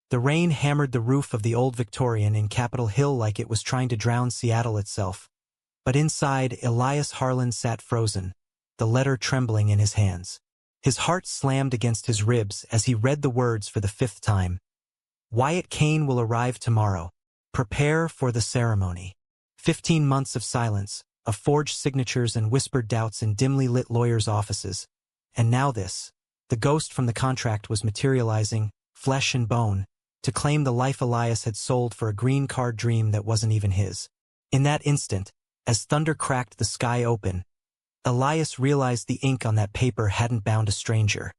The rain hammered the roof of the old Victorian in Capitol Hill like it was trying to drown Seattle itself. But inside, Elias Harlan sat frozen, the letter trembling in his hands. His heart slammed against his ribs as he read the words for the 5th time. Wyatt Kane will arrive tomorrow. Prepare for the ceremony. 15 months of silence, of forged signatures and whispered doubts in dimly lit lawyers' offices. And now this. The ghost from the contract was materializing, flesh and bone, to claim the life Elias had sold for a green card dream that wasn't even his. In that instant, as thunder cracked the sky open, Elias realized the ink on that paper hadn't bound a stranger.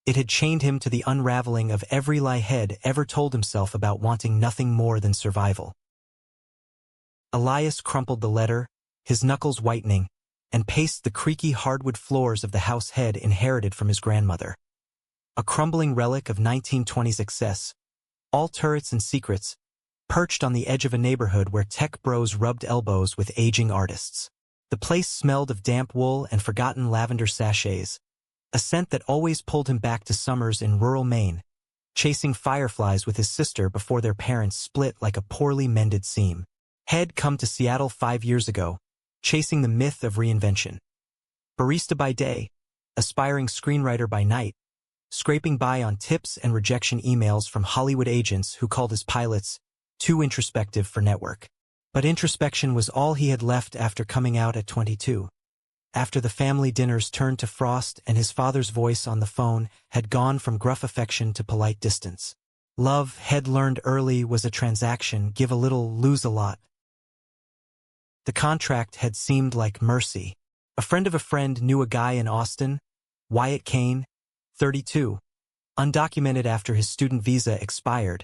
It had chained him to the unraveling of every lie Head ever told himself about wanting nothing more than survival. Elias crumpled the letter, his knuckles whitening, and paced the creaky hardwood floors of the house Head inherited from his grandmother. A crumbling relic of 1920s excess, all turrets and secrets, perched on the edge of a neighborhood where tech bros rubbed elbows with aging artists. The place smelled of damp wool and forgotten lavender sachets, a scent that always pulled him back to summers in rural Maine, chasing fireflies with his sister before their parents split like a poorly mended seam. Head come to Seattle 5 years ago, chasing the myth of reinvention. Barista by day, aspiring screenwriter by night, scraping by on tips and rejection emails from Hollywood agents who called his pilots too introspective for network. But introspection was all he had left after coming out at 22. After the family dinners turned to frost and his father's voice on the phone had gone from gruff affection to polite distance. Love, Head learned early, was a transaction, give a little, lose a lot. The contract had seemed like mercy. A friend of a friend knew a guy in Austin, Wyatt Kane, 32, undocumented after his student visa expired,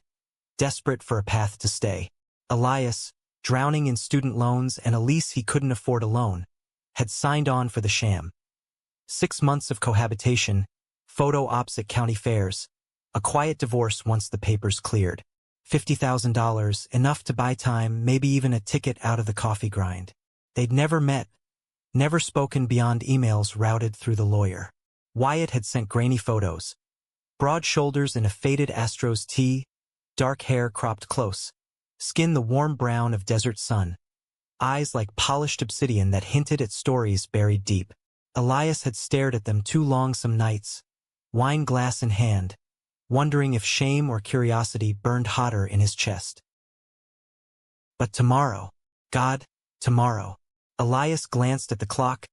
desperate for a path to stay. Elias, drowning in student loans and a lease he couldn't afford alone, had signed on for the sham. 6 months of cohabitation, photo ops at county fairs, a quiet divorce once the papers cleared. $50,000, enough to buy time, maybe even a ticket out of the coffee grind. They'd never met, never spoken beyond emails routed through the lawyer. Wyatt had sent grainy photos. Broad shoulders in a faded Astros tee, dark hair cropped close, skin the warm brown of desert sun, eyes like polished obsidian that hinted at stories buried deep. Elias had stared at them too long some nights, wine glass in hand, wondering if shame or curiosity burned hotter in his chest. But tomorrow, God, tomorrow. Elias glanced at the clock,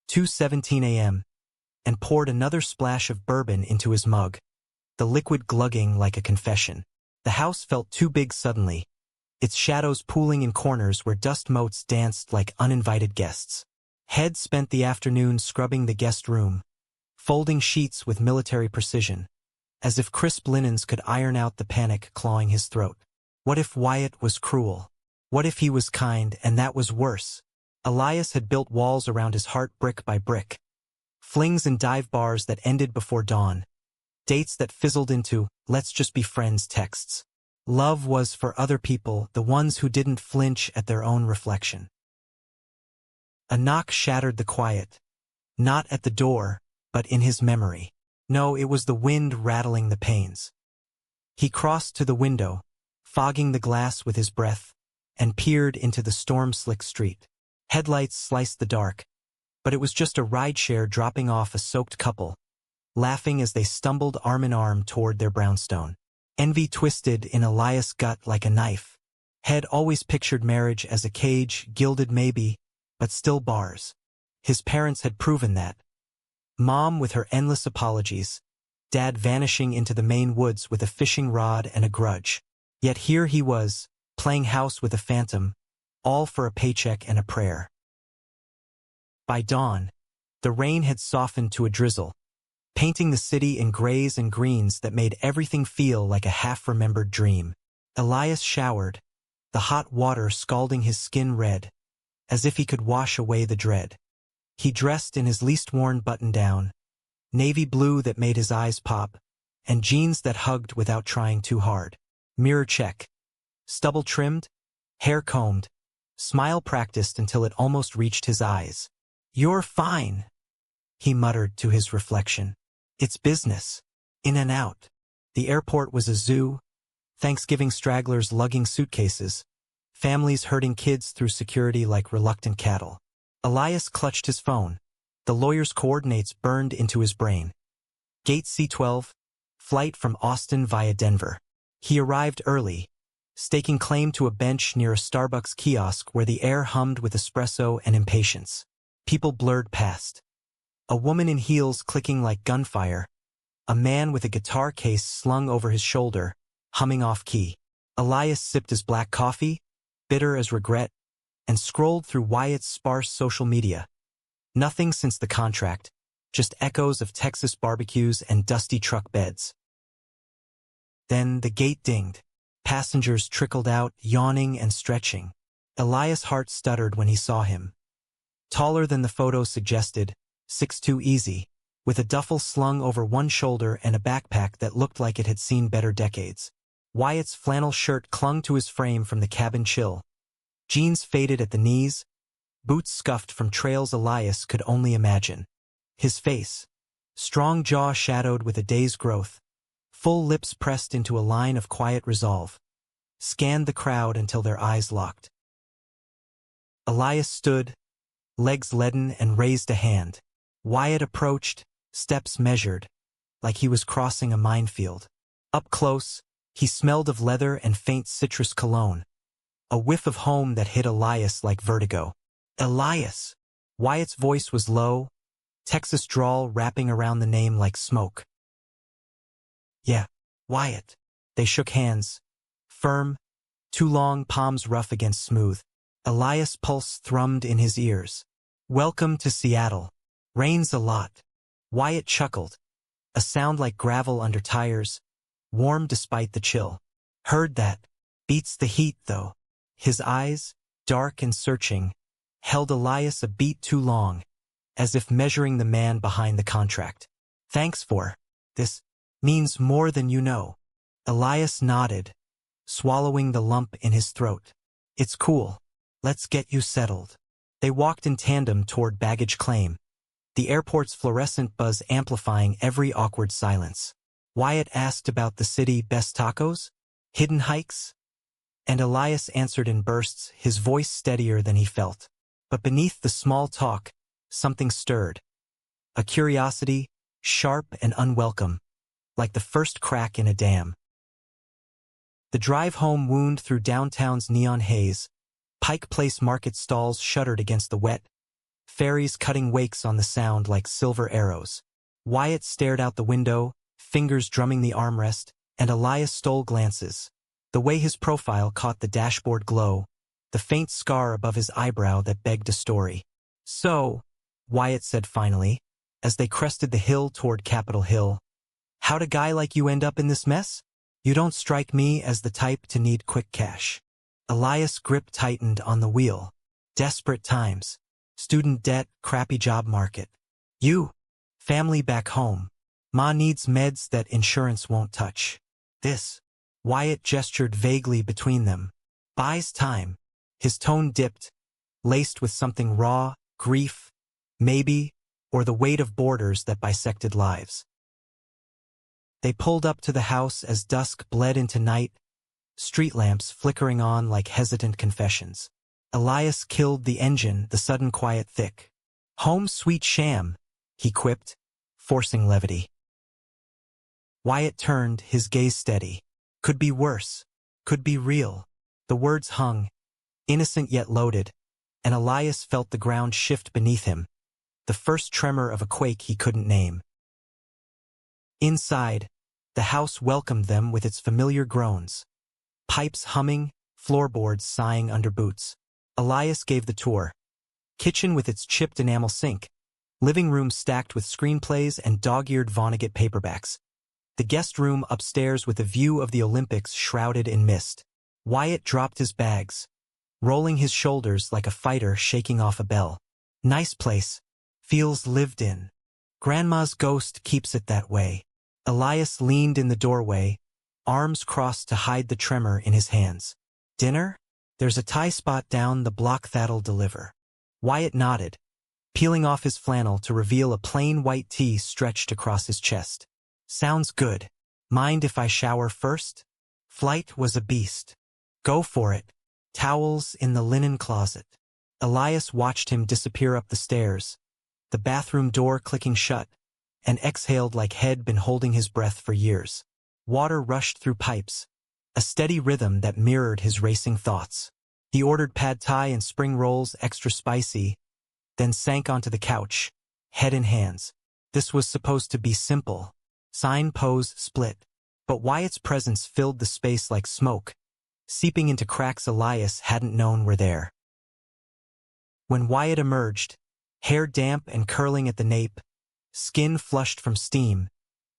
2:17 a.m., and poured another splash of bourbon into his mug, the liquid glugging like a confession. The house felt too big suddenly, its shadows pooling in corners where dust motes danced like uninvited guests. Head spent the afternoon scrubbing the guest room, folding sheets with military precision, as if crisp linens could iron out the panic clawing his throat. What if Wyatt was cruel? What if he was kind, and that was worse? Elias had built walls around his heart brick by brick. Flings and dive bars that ended before dawn. Dates that fizzled into, let's just be friends texts. Love was for other people, the ones who didn't flinch at their own reflection. A knock shattered the quiet. Not at the door, but in his memory. No, it was the wind rattling the panes. He crossed to the window, fogging the glass with his breath, and peered into the storm-slick street. Headlights sliced the dark, but it was just a rideshare dropping off a soaked couple, laughing as they stumbled arm in arm toward their brownstone. Envy twisted in Elias' gut like a knife. Head always pictured marriage as a cage, gilded maybe, but still bars. His parents had proven that. Mom with her endless apologies, Dad vanishing into the Maine woods with a fishing rod and a grudge. Yet here he was, playing house with a phantom, all for a paycheck and a prayer. By dawn, the rain had softened to a drizzle, painting the city in grays and greens that made everything feel like a half-remembered dream. Elias showered, the hot water scalding his skin red, as if he could wash away the dread. He dressed in his least-worn button-down, navy blue that made his eyes pop, and jeans that hugged without trying too hard. Mirror check. Stubble trimmed, hair combed, smile practiced until it almost reached his eyes. "You're fine," he muttered to his reflection. "It's business. In and out." The airport was a zoo, Thanksgiving stragglers lugging suitcases, families herding kids through security like reluctant cattle. Elias clutched his phone. The lawyer's coordinates burned into his brain. Gate C12, flight from Austin via Denver. He arrived early, staking claim to a bench near a Starbucks kiosk where the air hummed with espresso and impatience. People blurred past. A woman in heels clicking like gunfire, a man with a guitar case slung over his shoulder, humming off-key. Elias sipped his black coffee, bitter as regret, and scrolled through Wyatt's sparse social media. Nothing since the contract, just echoes of Texas barbecues and dusty truck beds. Then the gate dinged. Passengers trickled out, yawning and stretching. Elias' heart stuttered when he saw him. Taller than the photo suggested, 6'2" easy, with a duffel slung over one shoulder and a backpack that looked like it had seen better decades. Wyatt's flannel shirt clung to his frame from the cabin chill. Jeans faded at the knees, boots scuffed from trails Elias could only imagine. His face, strong jaw shadowed with a day's growth, full lips pressed into a line of quiet resolve, scanned the crowd until their eyes locked. Elias stood, legs leaden, and raised a hand. Wyatt approached, steps measured, like he was crossing a minefield. Up close, he smelled of leather and faint citrus cologne, a whiff of home that hit Elias like vertigo. Elias! Wyatt's voice was low, Texas drawl wrapping around the name like smoke. Yeah, Wyatt. They shook hands. Firm, too long, palms rough against smooth. Elias' pulse thrummed in his ears. Welcome to Seattle. Rains a lot. Wyatt chuckled. A sound like gravel under tires, warm despite the chill. Heard that. Beats the heat, though. His eyes, dark and searching, held Elias a beat too long, as if measuring the man behind the contract. Thanks for this. Means more than you know. Elias nodded, swallowing the lump in his throat. It's cool. Let's get you settled. They walked in tandem toward baggage claim, the airport's fluorescent buzz amplifying every awkward silence. Wyatt asked about the city best tacos, hidden hikes, and Elias answered in bursts, his voice steadier than he felt. But beneath the small talk, something stirred. A curiosity, sharp and unwelcome, like the first crack in a dam. The drive home wound through downtown's neon haze. Pike Place market stalls shuddered against the wet, ferries cutting wakes on the sound like silver arrows. Wyatt stared out the window, fingers drumming the armrest, and Elias stole glances. The way his profile caught the dashboard glow, the faint scar above his eyebrow that begged a story. So, Wyatt said finally, as they crested the hill toward Capitol Hill, how'd a guy like you end up in this mess? You don't strike me as the type to need quick cash. Elias' grip tightened on the wheel. Desperate times. Student debt, crappy job market. You. Family back home. Ma needs meds that insurance won't touch. This. Wyatt gestured vaguely between them. Buys time. His tone dipped, laced with something raw, grief, maybe, or the weight of borders that bisected lives. They pulled up to the house as dusk bled into night, street lamps flickering on like hesitant confessions. Elias killed the engine, the sudden quiet thick. Home sweet sham, he quipped, forcing levity. Wyatt turned, his gaze steady. Could be worse. Could be real. The words hung, innocent yet loaded, and Elias felt the ground shift beneath him, the first tremor of a quake he couldn't name. Inside, the house welcomed them with its familiar groans. Pipes humming, floorboards sighing under boots. Elias gave the tour. Kitchen with its chipped enamel sink. Living room stacked with screenplays and dog-eared Vonnegut paperbacks. The guest room upstairs with a view of the Olympics shrouded in mist. Wyatt dropped his bags, rolling his shoulders like a fighter shaking off a bell. Nice place. Feels lived in. Grandma's ghost keeps it that way. Elias leaned in the doorway, arms crossed to hide the tremor in his hands. Dinner? There's a Thai spot down the block that'll deliver. Wyatt nodded, peeling off his flannel to reveal a plain white tee stretched across his chest. Sounds good. Mind if I shower first? Flight was a beast. Go for it. Towels in the linen closet. Elias watched him disappear up the stairs, the bathroom door clicking shut, and exhaled like he'd been holding his breath for years. Water rushed through pipes, a steady rhythm that mirrored his racing thoughts. He ordered pad thai and spring rolls extra spicy, then sank onto the couch, head in hands. This was supposed to be simple. Sign, pose, split. But Wyatt's presence filled the space like smoke, seeping into cracks Elias hadn't known were there. When Wyatt emerged, hair damp and curling at the nape, skin flushed from steam,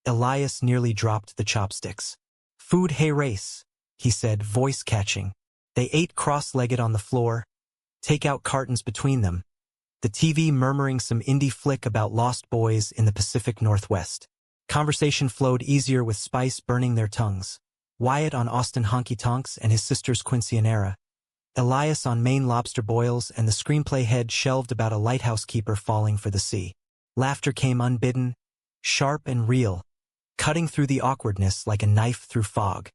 Elias nearly dropped the chopsticks. "Food hey race," he said, voice catching. They ate cross-legged on the floor, take-out cartons between them, the TV murmuring some indie flick about lost boys in the Pacific Northwest. Conversation flowed easier with spice burning their tongues. Wyatt on Austin honky-tonks and his sister's quinceanera. Elias on Maine lobster boils and the screenplay head shelved about a lighthouse keeper falling for the sea. Laughter came unbidden, sharp and real, cutting through the awkwardness like a knife through fog.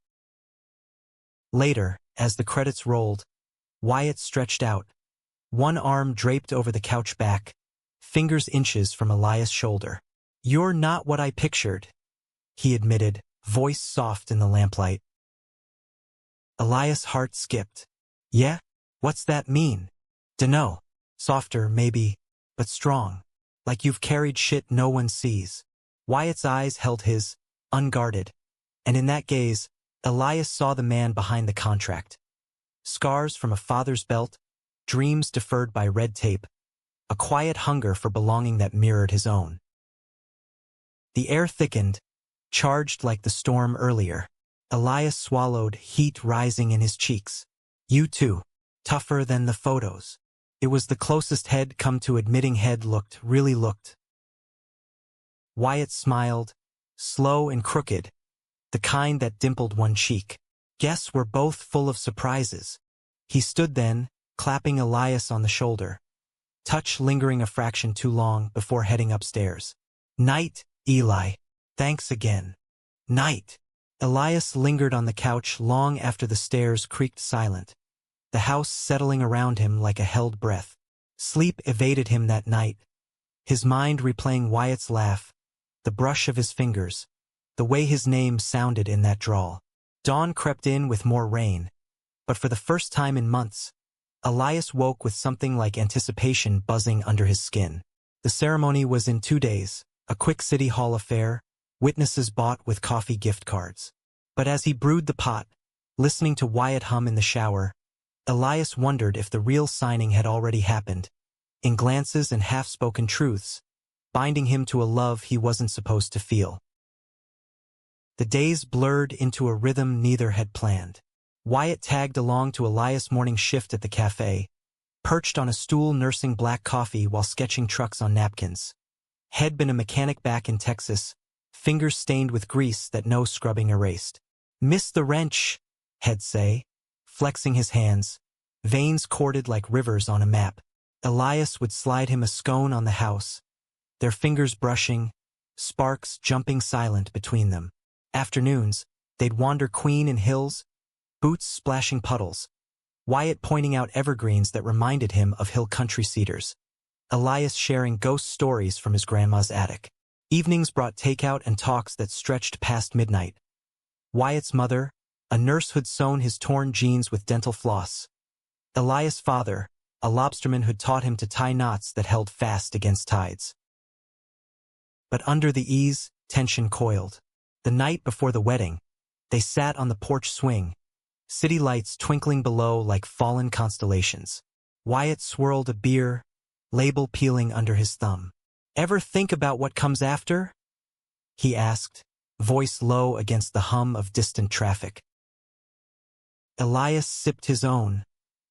Later, as the credits rolled, Wyatt stretched out, one arm draped over the couch back, fingers inches from Elias' shoulder. "You're not what I pictured," he admitted, voice soft in the lamplight. Elias' heart skipped. "Yeah? What's that mean?" "Dunno. Softer, maybe, but strong. Like you've carried shit no one sees." Wyatt's eyes held his, unguarded, and in that gaze, Elias saw the man behind the contract. Scars from a father's belt, dreams deferred by red tape, a quiet hunger for belonging that mirrored his own. The air thickened, charged like the storm earlier. Elias swallowed, heat rising in his cheeks. "You too. Tougher than the photos." It was the closest he'd come to admitting he'd really looked. Wyatt smiled, slow and crooked, the kind that dimpled one cheek. "Guess we're both full of surprises." He stood then, clapping Elias on the shoulder, touch lingering a fraction too long before heading upstairs. "Night, Eli. Thanks again." "Night." Elias lingered on the couch long after the stairs creaked silent, the house settling around him like a held breath. Sleep evaded him that night, his mind replaying Wyatt's laugh, the brush of his fingers, the way his name sounded in that drawl. Dawn crept in with more rain, but for the first time in months, Elias woke with something like anticipation buzzing under his skin. The ceremony was in 2 days, a quick city hall affair, witnesses bought with coffee gift cards. But as he brewed the pot, listening to Wyatt hum in the shower, Elias wondered if the real signing had already happened, in glances and half-spoken truths, binding him to a love he wasn't supposed to feel. The days blurred into a rhythm neither had planned. Wyatt tagged along to Elias' morning shift at the cafe, perched on a stool nursing black coffee while sketching trucks on napkins. He'd been a mechanic back in Texas, fingers stained with grease that no scrubbing erased. "Miss the wrench," he'd say, flexing his hands, veins corded like rivers on a map. Elias would slide him a scone on the house, their fingers brushing, sparks jumping silent between them. Afternoons, they'd wander Queen and Hills, boots splashing puddles, Wyatt pointing out evergreens that reminded him of hill country cedars, Elias sharing ghost stories from his grandma's attic. Evenings brought takeout and talks that stretched past midnight. Wyatt's mother, a nurse who'd sewn his torn jeans with dental floss. Elias' father, a lobsterman who'd taught him to tie knots that held fast against tides. But under the ease, tension coiled. The night before the wedding, they sat on the porch swing, city lights twinkling below like fallen constellations. Wyatt swirled a beer, label peeling under his thumb. "Ever think about what comes after?" he asked, voice low against the hum of distant traffic. Elias sipped his own,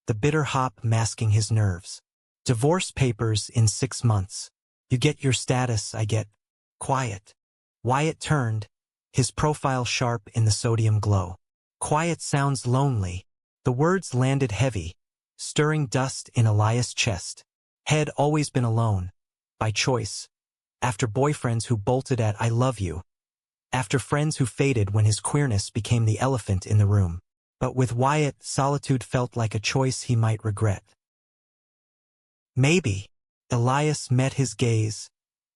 the bitter hop masking his nerves. "Divorce papers in 6 months. You get your status, I get quiet." Wyatt turned, his profile sharp in the sodium glow. "Quiet sounds lonely." The words landed heavy, stirring dust in Elias' chest. He'd always been alone, by choice, after boyfriends who bolted at "I love you." After friends who faded when his queerness became the elephant in the room. But with Wyatt, solitude felt like a choice he might regret. Maybe. Elias met his gaze,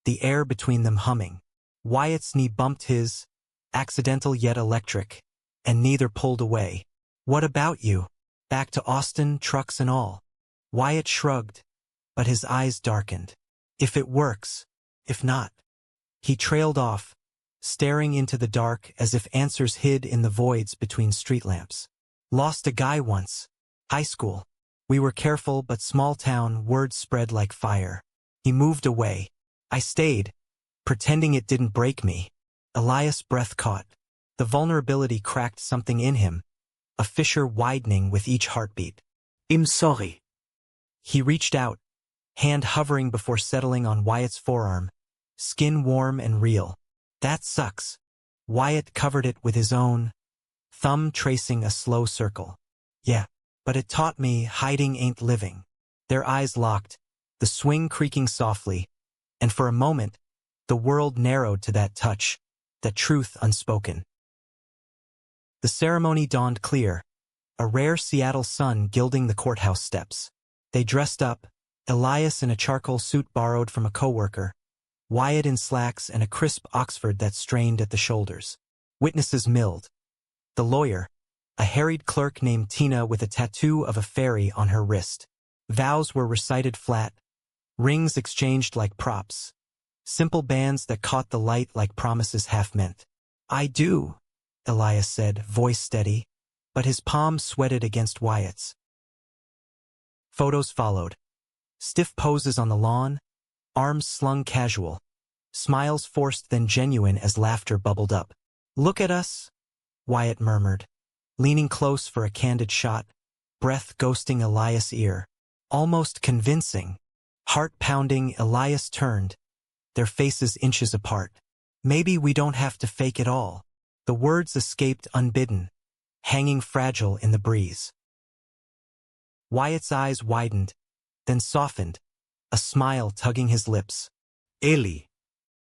the air between them humming. Wyatt's knee bumped his, accidental yet electric, and neither pulled away. What about you? Back to Austin, trucks and all. Wyatt shrugged, but his eyes darkened. If it works, if not. He trailed off, staring into the dark as if answers hid in the voids between street lamps. Lost a guy once. High school. We were careful, but small town, word spread like fire. He moved away. I stayed, pretending it didn't break me. Elias' breath caught. The vulnerability cracked something in him, a fissure widening with each heartbeat. I'm sorry. He reached out, hand hovering before settling on Wyatt's forearm, skin warm and real. That sucks. Wyatt covered it with his own, thumb tracing a slow circle. Yeah, but it taught me hiding ain't living. Their eyes locked, the swing creaking softly, and for a moment, the world narrowed to that touch, that truth unspoken. The ceremony dawned clear, a rare Seattle sun gilding the courthouse steps. They dressed up, Elias in a charcoal suit borrowed from a coworker, Wyatt in slacks and a crisp Oxford that strained at the shoulders. Witnesses milled. The lawyer, a harried clerk named Tina with a tattoo of a fairy on her wrist. Vows were recited flat, rings exchanged like props. Simple bands that caught the light like promises half meant. I do, Elias said, voice steady, but his palm sweated against Wyatt's. Photos followed. Stiff poses on the lawn, arms slung casual, smiles forced then genuine as laughter bubbled up. Look at us, Wyatt murmured, leaning close for a candid shot, breath ghosting Elias' ear. Almost convincing. Heart pounding, Elias turned, their faces inches apart. Maybe we don't have to fake it all. The words escaped unbidden, hanging fragile in the breeze. Wyatt's eyes widened, then softened, a smile tugging his lips. Ellie.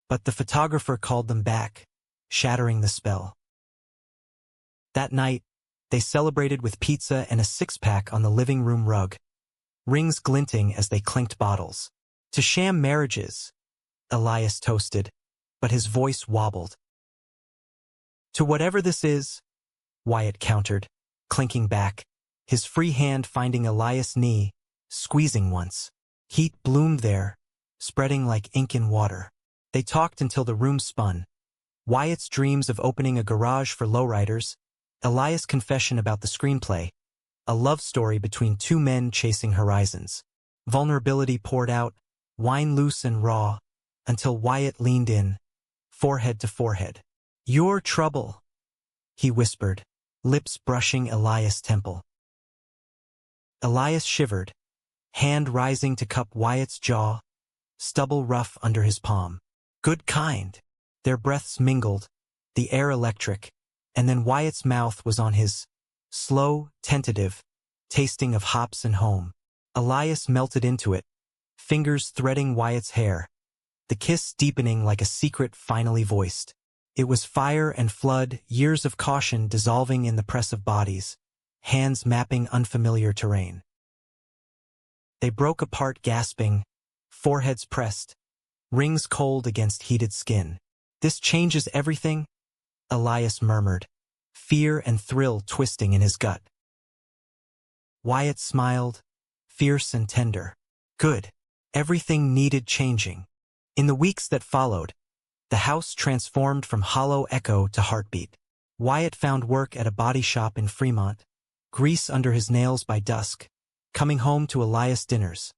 But the photographer called them back, shattering the spell. That night, they celebrated with pizza and a six-pack on the living room rug, rings glinting as they clinked bottles. To sham marriages, Elias toasted, but his voice wobbled. To whatever this is, Wyatt countered, clinking back, his free hand finding Elias' knee, squeezing once. Heat bloomed there, spreading like ink in water. They talked until the room spun. Wyatt's dreams of opening a garage for lowriders, Elias' confession about the screenplay, a love story between two men chasing horizons. Vulnerability poured out, wine loose and raw, until Wyatt leaned in, forehead to forehead. Your trouble, he whispered, lips brushing Elias' temple. Elias shivered, hand rising to cup Wyatt's jaw, stubble rough under his palm. Good kind. Their breaths mingled, the air electric, and then Wyatt's mouth was on his, slow, tentative, tasting of hops and home. Elias melted into it, fingers threading Wyatt's hair, the kiss deepening like a secret finally voiced. It was fire and flood, years of caution dissolving in the press of bodies, hands mapping unfamiliar terrain. They broke apart gasping, foreheads pressed, rings cold against heated skin. This changes everything, Elias murmured, fear and thrill twisting in his gut. Wyatt smiled, fierce and tender. Good. Everything needed changing. In the weeks that followed, the house transformed from hollow echo to heartbeat. Wyatt found work at a body shop in Fremont, grease under his nails by dusk, coming home to Elias dinners.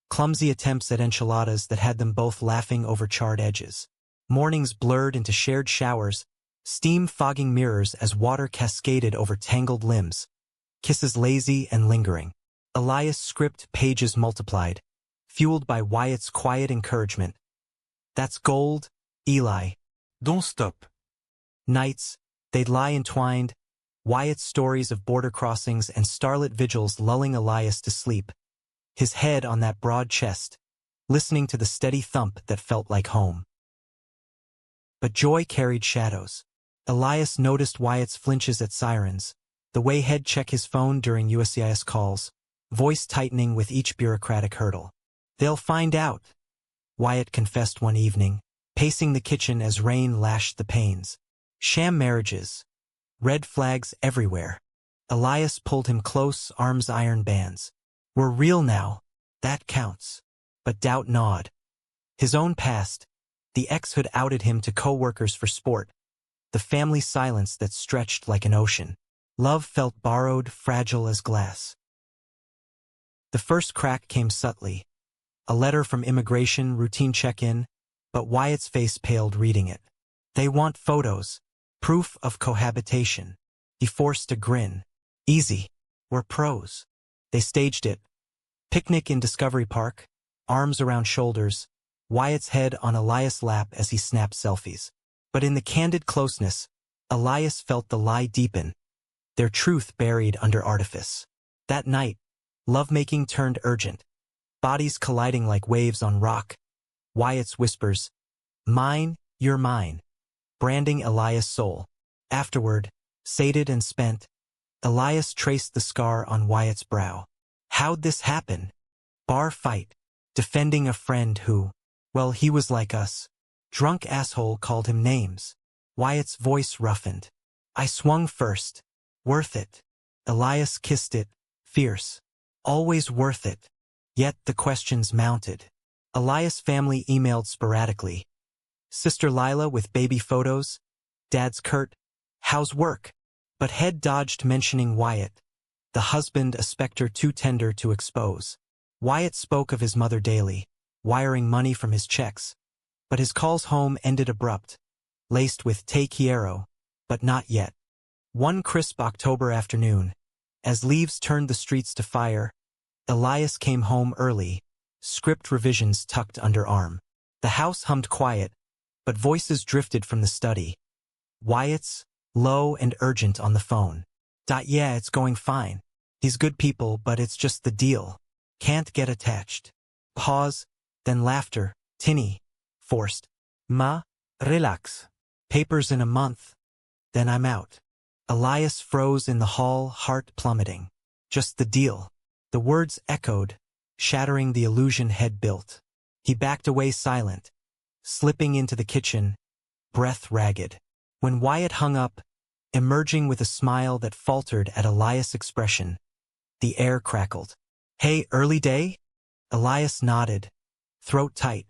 Clumsy attempts at enchiladas that had them both laughing over charred edges. Mornings blurred into shared showers, steam fogging mirrors as water cascaded over tangled limbs, kisses lazy and lingering. Elias' script pages multiplied, fueled by Wyatt's quiet encouragement. That's gold, Eli. Don't stop. Nights, they'd lie entwined, Wyatt's stories of border crossings and starlit vigils lulling Elias to sleep, his head on that broad chest, listening to the steady thump that felt like home. But joy carried shadows. Elias noticed Wyatt's flinches at sirens, the way he'd check his phone during USCIS calls, voice tightening with each bureaucratic hurdle. "They'll find out," Wyatt confessed one evening, pacing the kitchen as rain lashed the panes. Sham marriages. Red flags everywhere. Elias pulled him close, arms iron bands. "We're real now. That counts." But doubt gnawed. His own past. The ex who'd outed him to co-workers for sport. The family silence that stretched like an ocean. Love felt borrowed, fragile as glass. The first crack came subtly. A letter from immigration, routine check-in, but Wyatt's face paled reading it. "They want photos. Proof of cohabitation." He forced a grin. "Easy. We're pros." They staged it. Picnic in Discovery Park, arms around shoulders, Wyatt's head on Elias' lap as he snapped selfies. But in the candid closeness, Elias felt the lie deepen, their truth buried under artifice. That night, lovemaking turned urgent, bodies colliding like waves on rock. Wyatt's whispers, "Mine, you're mine," branding Elias' soul. Afterward, sated and spent, Elias traced the scar on Wyatt's brow. How'd this happen? Bar fight, defending a friend who, well, he was like us. Drunk asshole called him names. Wyatt's voice roughened. "I swung first. Worth it." Elias kissed it, fierce. "Always worth it." Yet the questions mounted. Elias' family emailed sporadically. Sister Lila with baby photos. Dad's curt, "How's work?" But head dodged mentioning Wyatt. The husband a specter too tender to expose. Wyatt spoke of his mother daily, wiring money from his checks. But his calls home ended abrupt, laced with "Te quiero," but not yet. One crisp October afternoon, as leaves turned the streets to fire, Elias came home early, script revisions tucked under arm. The house hummed quiet, but voices drifted from the study. Wyatt's, low and urgent on the phone. "Yeah, it's going fine. He's good people, but it's just the deal. Can't get attached." Pause, then laughter, tinny, forced. "Ma, relax. Papers in a month. Then I'm out." Elias froze in the hall, heart plummeting. Just the deal. The words echoed, shattering the illusion he'd built. He backed away silent, slipping into the kitchen, breath ragged. When Wyatt hung up, emerging with a smile that faltered at Elias' expression, the air crackled. "Hey, early day?" Elias nodded, throat tight.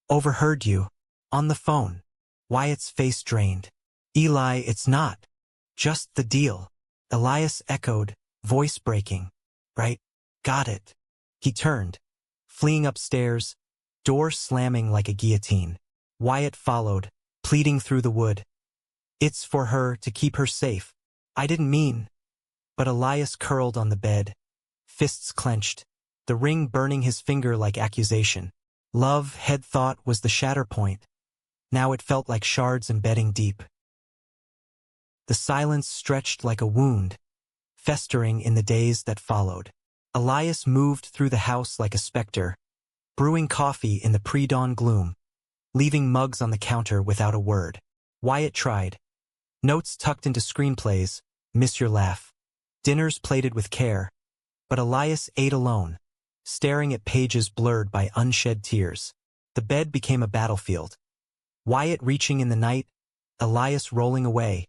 "Overheard you. On the phone." Wyatt's face drained. "Eli, it's not. Just the deal." Elias echoed, voice breaking. "Right. Got it." He turned, fleeing upstairs, door slamming like a guillotine. Wyatt followed, pleading through the wood. "It's for her, to keep her safe. I didn't mean." But Elias curled on the bed, fists clenched, the ring burning his finger like accusation. Love, he'd thought, was the shatter point. Now it felt like shards embedding deep. The silence stretched like a wound, festering in the days that followed. Elias moved through the house like a specter, brewing coffee in the pre-dawn gloom, leaving mugs on the counter without a word. Wyatt tried. Notes tucked into screenplays, "Miss your laugh." Dinners plated with care. But Elias ate alone, staring at pages blurred by unshed tears. The bed became a battlefield. Wyatt reaching in the night, Elias rolling away,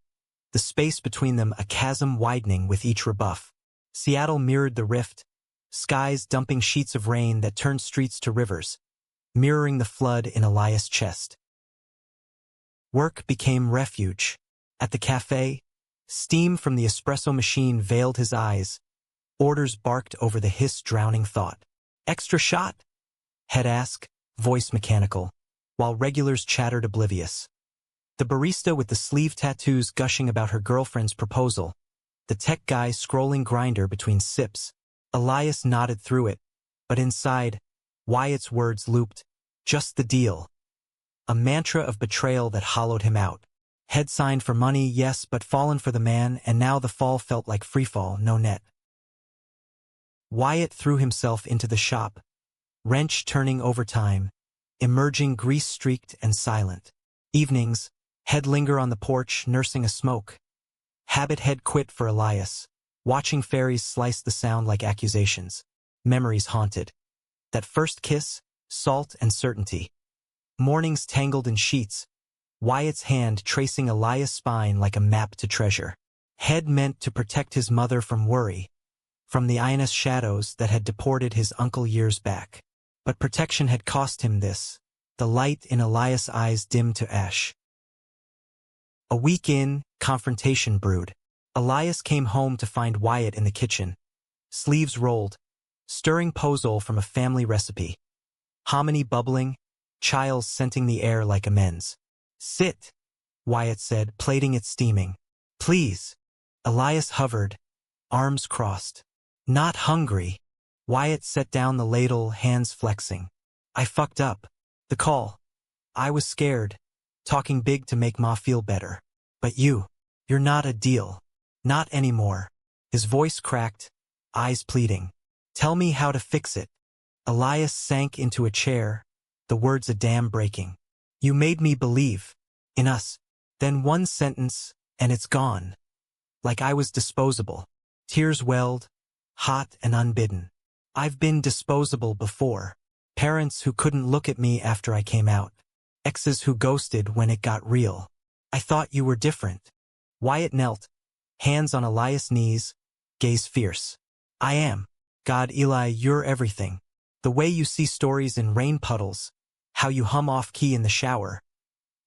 the space between them a chasm widening with each rebuff. Seattle mirrored the rift, skies dumping sheets of rain that turned streets to rivers, mirroring the flood in Elias' chest. Work became refuge. At the cafe, steam from the espresso machine veiled his eyes. Orders barked over the hiss drowning thought. "Extra shot?" Head ask, voice mechanical, while regulars chattered oblivious. The barista with the sleeve tattoos gushing about her girlfriend's proposal, the tech guy scrolling Grindr between sips. Elias nodded through it, but inside, Wyatt's words looped, "Just the deal." A mantra of betrayal that hollowed him out. Head signed for money, yes, but fallen for the man, and now the fall felt like freefall, no net. Wyatt threw himself into the shop, wrench turning overtime, emerging grease-streaked and silent. Evenings, Head linger on the porch, nursing a smoke. Habit head quit for Elias. Watching fairies slice the sound like accusations. Memories haunted. That first kiss, salt and certainty. Mornings tangled in sheets. Wyatt's hand tracing Elias' spine like a map to treasure. Head meant to protect his mother from worry. From the INS shadows that had deported his uncle years back. But protection had cost him this. The light in Elias' eyes dimmed to ash. A week in, confrontation brewed. Elias came home to find Wyatt in the kitchen. Sleeves rolled. Stirring pozole from a family recipe. Hominy bubbling. Chiles scenting the air like amends. Sit, Wyatt said, plating it steaming. Please. Elias hovered. Arms crossed. Not hungry. Wyatt set down the ladle, hands flexing. I fucked up. The call. I was scared. Talking big to make Ma feel better. But you're not a deal. Not anymore. His voice cracked, eyes pleading. Tell me how to fix it. Elias sank into a chair, the words a dam breaking. You made me believe. In us. Then one sentence, and it's gone. Like I was disposable. Tears welled, hot and unbidden. I've been disposable before. Parents who couldn't look at me after I came out. Exes who ghosted when it got real. I thought you were different. Wyatt knelt, hands on Elias' knees, gaze fierce. I am. God, Eli, you're everything. The way you see stories in rain puddles, how you hum off key in the shower.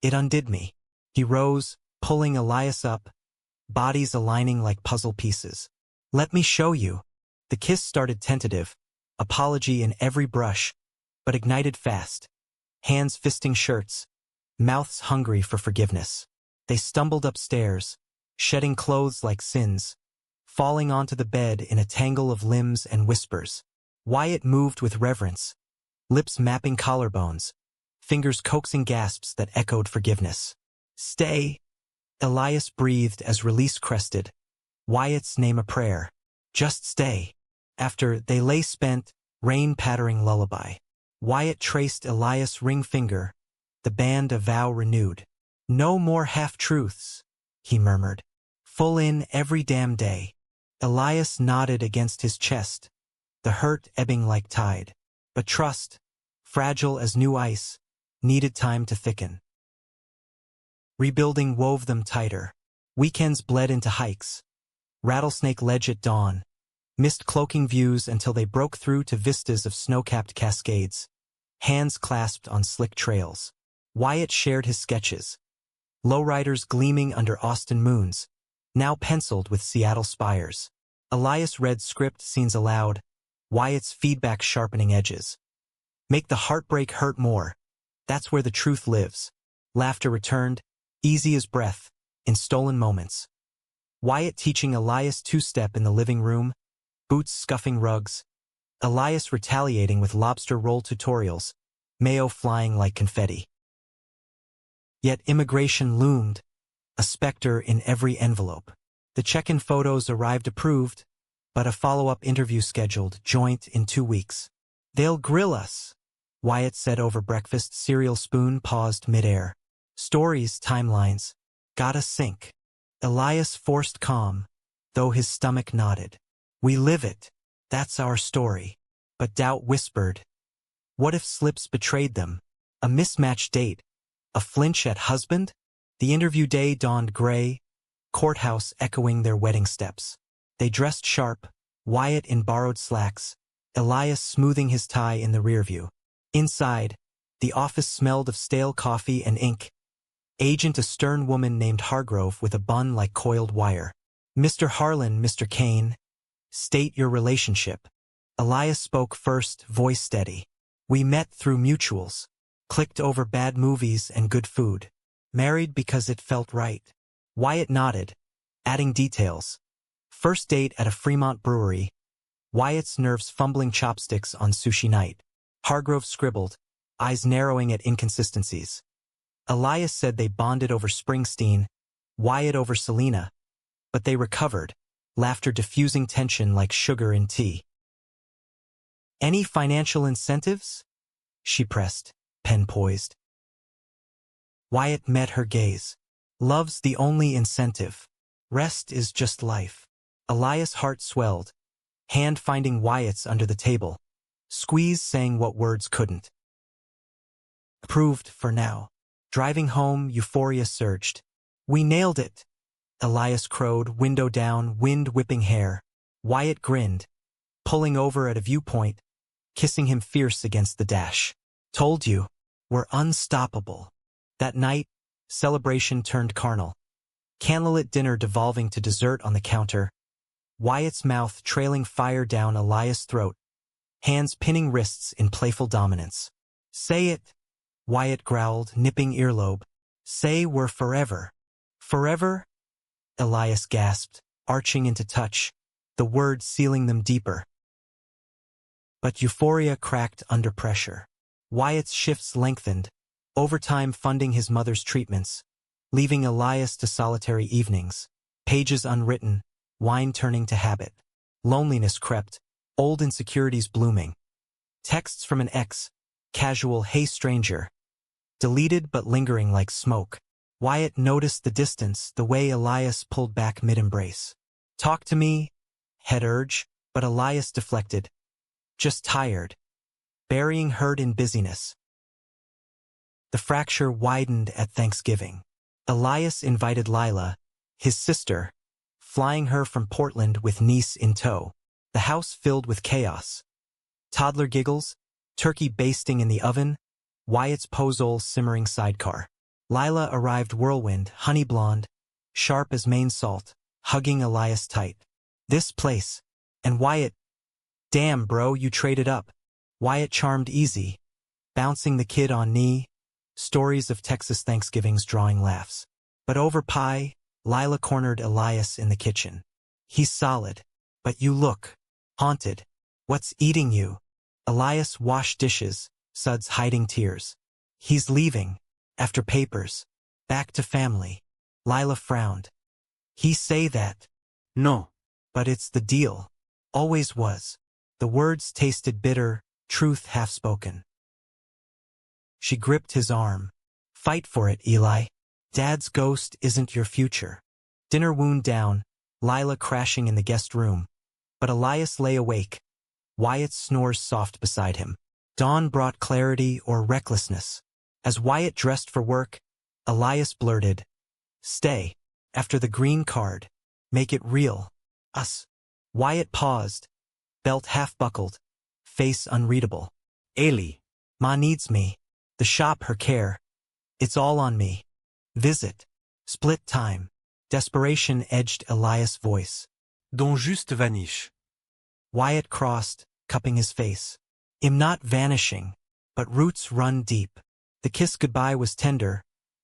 It undid me. He rose, pulling Elias up, bodies aligning like puzzle pieces. Let me show you. The kiss started tentative, apology in every brush, but ignited fast. Hands fisting shirts, mouths hungry for forgiveness. They stumbled upstairs, shedding clothes like sins, falling onto the bed in a tangle of limbs and whispers. Wyatt moved with reverence, lips mapping collarbones, fingers coaxing gasps that echoed forgiveness. Stay. Elias breathed as release crested. Wyatt's name a prayer. Just stay. After they lay spent, rain pattering lullaby. Wyatt traced Elias' ring finger, the band a vow renewed. No more half-truths, he murmured. Full in every damn day. Elias nodded against his chest, the hurt ebbing like tide. But trust, fragile as new ice, needed time to thicken. Rebuilding wove them tighter. Weekends bled into hikes. Rattlesnake Ledge at dawn. Mist cloaking views until they broke through to vistas of snow-capped cascades. Hands clasped on slick trails. Wyatt shared his sketches. Lowriders gleaming under Austin moons, now penciled with Seattle spires. Elias read script scenes aloud, Wyatt's feedback sharpening edges. Make the heartbreak hurt more. That's where the truth lives. Laughter returned, easy as breath, in stolen moments. Wyatt teaching Elias two-step in the living room, boots scuffing rugs. Elias retaliating with lobster roll tutorials, mayo flying like confetti. Yet immigration loomed, a specter in every envelope. The check-in photos arrived approved, but a follow-up interview scheduled, joint in 2 weeks. They'll grill us, Wyatt said over breakfast, cereal spoon paused midair. Stories, timelines, gotta sync. Elias forced calm, though his stomach nodded. We live it, that's our story. But doubt whispered. What if slips betrayed them? A mismatched date? A flinch at husband? The interview day dawned gray, courthouse echoing their wedding steps. They dressed sharp, Wyatt in borrowed slacks, Elias smoothing his tie in the rearview. Inside, the office smelled of stale coffee and ink. Agent a stern woman named Hargrove with a bun like coiled wire. Mr. Harlan, Mr. Kane. State your relationship. Elias spoke first, voice steady. We met through mutuals. Clicked over bad movies and good food. Married because it felt right. Wyatt nodded, adding details. First date at a Fremont brewery. Wyatt's nerves fumbling chopsticks on sushi night. Hargrove scribbled, eyes narrowing at inconsistencies. Elias said they bonded over Springsteen, Wyatt over Selena, but they recovered, laughter diffusing tension like sugar in tea. Any financial incentives? She pressed, pen poised. Wyatt met her gaze. Love's the only incentive. Rest is just life. Elias' heart swelled, hand finding Wyatt's under the table. Squeeze saying what words couldn't. Approved for now. Driving home, euphoria surged. We nailed it. Elias crowed, window down, wind whipping hair. Wyatt grinned, pulling over at a viewpoint, kissing him fierce against the dash. Told you, we're unstoppable. That night, celebration turned carnal. Candlelit dinner devolving to dessert on the counter. Wyatt's mouth trailing fire down Elias' throat, hands pinning wrists in playful dominance. Say it, Wyatt growled, nipping earlobe. Say we're forever. Forever? Elias gasped, arching into touch, the words sealing them deeper. But euphoria cracked under pressure. Wyatt's shifts lengthened, overtime funding his mother's treatments, leaving Elias to solitary evenings, pages unwritten, wine turning to habit. Loneliness crept, old insecurities blooming. Texts from an ex, casual "hey stranger," deleted but lingering like smoke. Wyatt noticed the distance, the way Elias pulled back mid-embrace. Talk to me, head urge, but Elias deflected. Just tired. Burying hurt in busyness. The fracture widened at Thanksgiving. Elias invited Lila, his sister, flying her from Portland with niece in tow. The house filled with chaos. Toddler giggles, turkey basting in the oven, Wyatt's pozole simmering sidecar. Lila arrived whirlwind, honey blonde, sharp as Maine salt, hugging Elias tight. This place. And Wyatt. Damn, bro, you traded up. Wyatt charmed easy, bouncing the kid on knee, stories of Texas Thanksgivings drawing laughs. But over pie, Lila cornered Elias in the kitchen. He's solid, but you look haunted. What's eating you? Elias washed dishes, Suds hiding tears. He's leaving, after papers, back to family. Lila frowned. He say that? No. But it's the deal. Always was. The words tasted bitter, truth half-spoken. She gripped his arm. Fight for it, Eli. Dad's ghost isn't your future. Dinner wound down, Lila crashing in the guest room. But Elias lay awake. Wyatt snores soft beside him. Dawn brought clarity or recklessness. As Wyatt dressed for work, Elias blurted, Stay. After the green card. Make it real. Us. Wyatt paused, belt half-buckled, face unreadable. Ailey. Ma needs me. The shop her care. It's all on me. Visit. Split time. Desperation edged Elias' voice. Dont juste vanish. Wyatt crossed, cupping his face. I'm not vanishing, but roots run deep. The kiss goodbye was tender,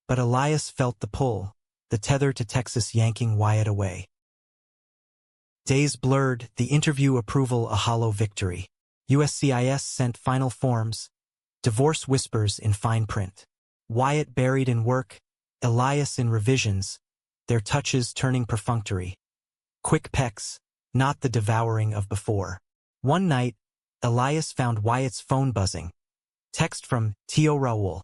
but Elias felt the pull, the tether to Texas yanking Wyatt away. Days blurred, the interview approval a hollow victory. USCIS sent final forms, divorce whispers in fine print. Wyatt buried in work, Elias in revisions, their touches turning perfunctory. Quick pecks, not the devouring of before. One night, Elias found Wyatt's phone buzzing. Text from Tio Raul.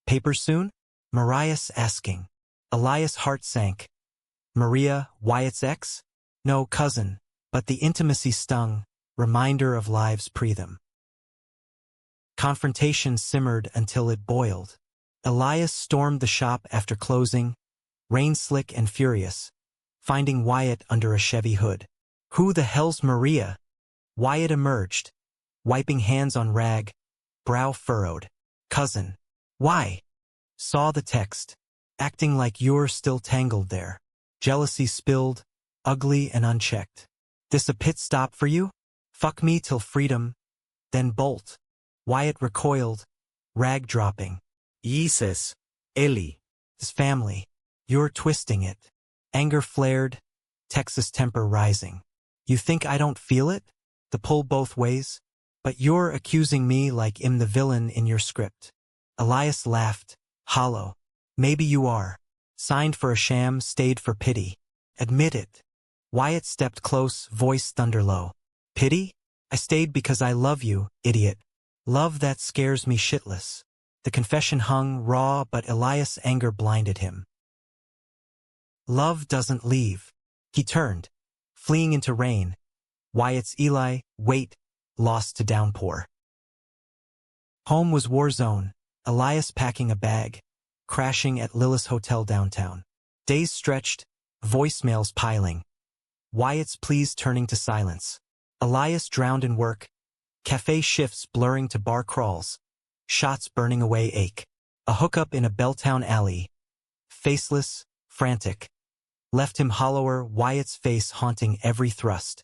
Paper soon? Mariah's asking. Elias' heart sank. Maria, Wyatt's ex? No, cousin, but the intimacy stung, reminder of lives pre-them. Confrontation simmered until it boiled. Elias stormed the shop after closing, rain-slick and furious, finding Wyatt under a Chevy hood. Who the hell's Maria? Wyatt emerged, wiping hands on rag, brow furrowed. Cousin. Why? Saw the text. Acting like you're still tangled there. Jealousy spilled, ugly and unchecked. This a pit stop for you? Fuck me till freedom, then bolt. Wyatt recoiled, rag dropping. Jesus. Ellie. His family. You're twisting it. Anger flared, Texas temper rising. You think I don't feel it? The pull both ways? But you're accusing me like I'm the villain in your script. Elias laughed, hollow. Maybe you are. Signed for a sham, stayed for pity. Admit it. Wyatt stepped close, voice thunder low. Pity? I stayed because I love you, idiot. Love that scares me shitless. The confession hung raw, but Elias' anger blinded him. Love doesn't leave. He turned, fleeing into rain. Wyatt's Eli, wait, lost to downpour. Home was war zone. Elias packing a bag, crashing at Lillis Hotel downtown. Days stretched, voicemails piling. Wyatt's pleas turning to silence. Elias drowned in work, cafe shifts blurring to bar crawls, shots burning away ache. A hookup in a Belltown alley, faceless, frantic, left him hollower, Wyatt's face haunting every thrust.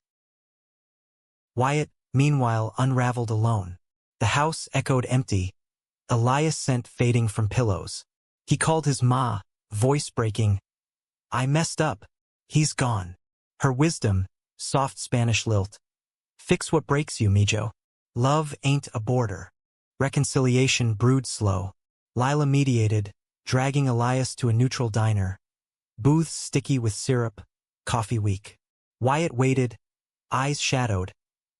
Wyatt, meanwhile, unraveled alone. The house echoed empty, Elias' scent fading from pillows. He called his ma, voice breaking. I messed up. He's gone. Her wisdom, soft Spanish lilt. Fix what breaks you, mijo. Love ain't a border. Reconciliation brewed slow. Lila mediated, dragging Elias to a neutral diner. Booths sticky with syrup, coffee weak. Wyatt waited, eyes shadowed,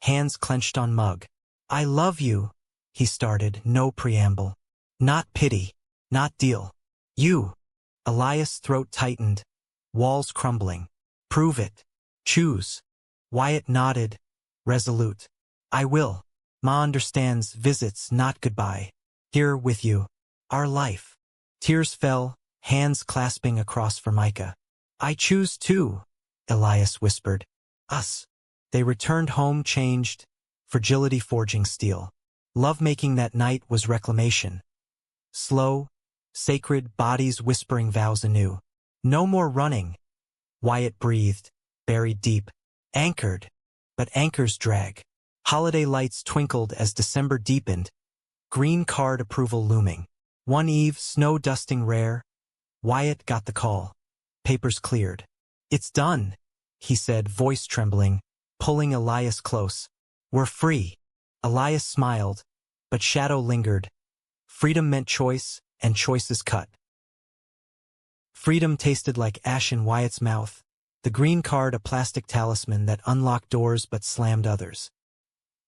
hands clenched on mug. I love you, he started, no preamble. Not pity, not deal. You. Elias' throat tightened, walls crumbling. Prove it. Choose. Wyatt nodded, resolute. I will. Ma understands, visits, not goodbye. Here with you. Our life. Tears fell, hands clasping across Formica. I choose too, Elias whispered. Us. They returned home changed, fragility forging steel. Lovemaking that night was reclamation. Slow, sacred, bodies whispering vows anew. No more running. Wyatt breathed, buried deep. Anchored. But anchors drag. Holiday lights twinkled as December deepened. Green card approval looming. One eve, snow dusting rare. Wyatt got the call. Papers cleared. It's done, he said, voice trembling, pulling Elias close. We're free. Elias smiled, but shadow lingered. Freedom meant choice, and choices cut. Freedom tasted like ash in Wyatt's mouth. The green card a plastic talisman that unlocked doors but slammed others.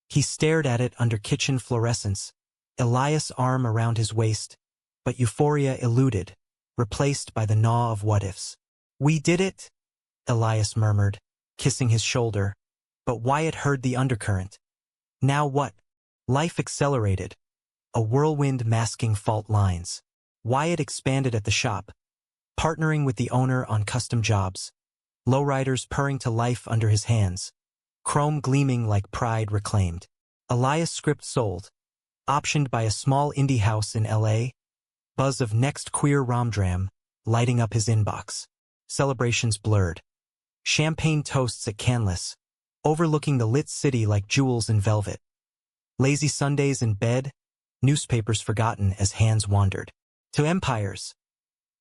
He stared at it under kitchen fluorescence, Elias' arm around his waist, but euphoria eluded, replaced by the gnaw of what-ifs. We did it, Elias murmured, kissing his shoulder, but Wyatt heard the undercurrent. Now what? Life accelerated, a whirlwind masking fault lines. Wyatt expanded at the shop, partnering with the owner on custom jobs, lowriders purring to life under his hands, chrome gleaming like pride reclaimed. Elias' script sold, optioned by a small indie house in L.A., buzz of next queer romdram lighting up his inbox. Celebrations blurred. Champagne toasts at Canlis, overlooking the lit city like jewels in velvet. Lazy Sundays in bed, newspapers forgotten as hands wandered. To empires.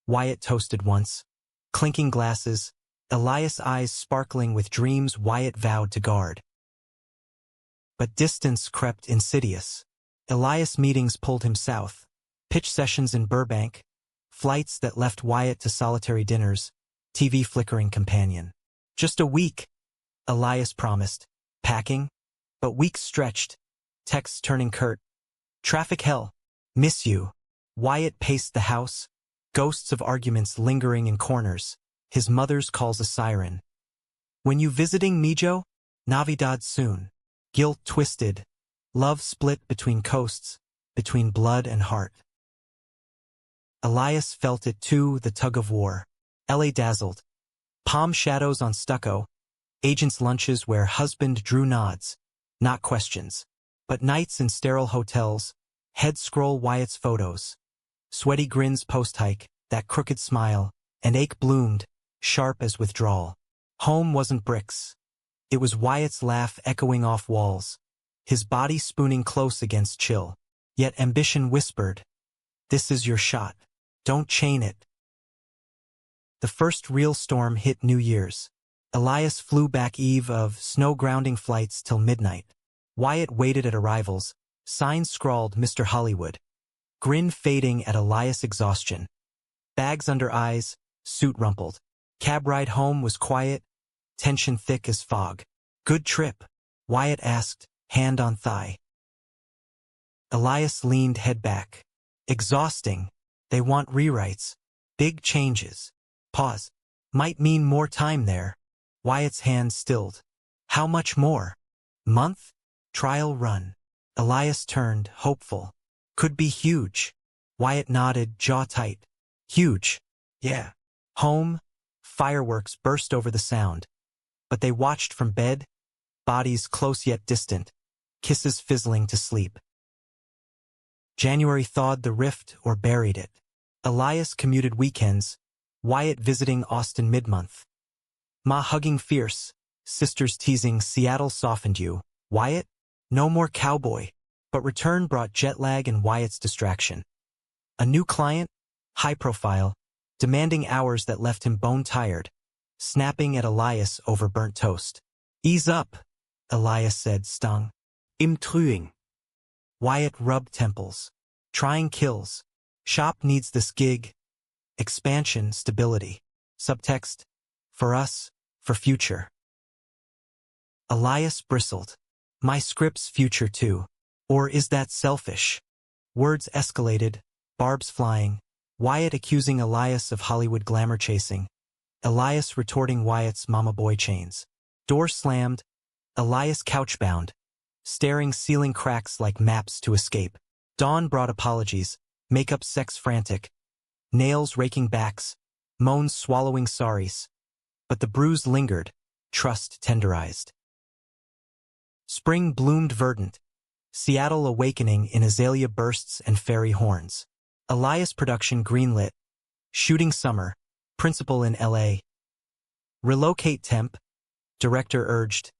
Wyatt toasted once. Clinking glasses, Elias' eyes sparkling with dreams Wyatt vowed to guard. But distance crept insidious. Elias' meetings pulled him south. Pitch sessions in Burbank, flights that left Wyatt to solitary dinners, TV flickering companion. Just a week, Elias promised. Packing? But weeks stretched, texts turning curt. Traffic hell. Miss you. Wyatt paced the house, ghosts of arguments lingering in corners. His mother's calls a siren. When you visiting Mijo? Navidad soon. Guilt twisted. Love split between coasts, between blood and heart. Elias felt it too, the tug of war. L.A. dazzled. Palm shadows on stucco. Agents' lunches where husband drew nods, not questions. But nights in sterile hotels, head scroll Wyatt's photos. Sweaty grins post-hike, that crooked smile, and ache bloomed, sharp as withdrawal. Home wasn't bricks. It was Wyatt's laugh echoing off walls, his body spooning close against chill. Yet ambition whispered, this is your shot. Don't chain it. The first real storm hit New Year's. Elias flew back eve of snow-grounding flights till midnight. Wyatt waited at arrivals, signs scrawled Mr. Hollywood. Grin fading at Elias' exhaustion. Bags under eyes, suit rumpled. Cab ride home was quiet, tension thick as fog. Good trip? Wyatt asked, hand on thigh. Elias leaned head back. Exhausting. They want rewrites. Big changes. Pause. Might mean more time there. Wyatt's hand stilled. How much more? Month? Trial run. Elias turned, hopeful. Could be huge. Wyatt nodded, jaw tight. Huge. Yeah. Home? Fireworks burst over the sound. But they watched from bed, bodies close yet distant, kisses fizzling to sleep. January thawed the rift or buried it. Elias commuted weekends, Wyatt visiting Austin mid-month. Ma hugging fierce, sisters teasing Seattle softened you. Wyatt? No more cowboy. But return brought jet lag and Wyatt's distraction. A new client? High profile, demanding hours that left him bone-tired, snapping at Elias over burnt toast. Ease up, Elias said, stung. Im Trüing. Wyatt rubbed temples. Trying kills. Shop needs this gig. Expansion, stability. Subtext. For us, for future. Elias bristled. My script's future too. Or is that selfish? Words escalated, barbs flying. Wyatt accusing Elias of Hollywood glamour chasing. Elias retorting Wyatt's mama boy chains. Door slammed. Elias couchbound, staring ceiling cracks like maps to escape. Dawn brought apologies, makeup sex frantic, nails raking backs, moans swallowing sorries. But the bruise lingered, trust tenderized. Spring bloomed verdant, Seattle awakening in azalea bursts and fairy horns. Elias production greenlit, shooting summer, principal in LA. Relocate temp, director urged.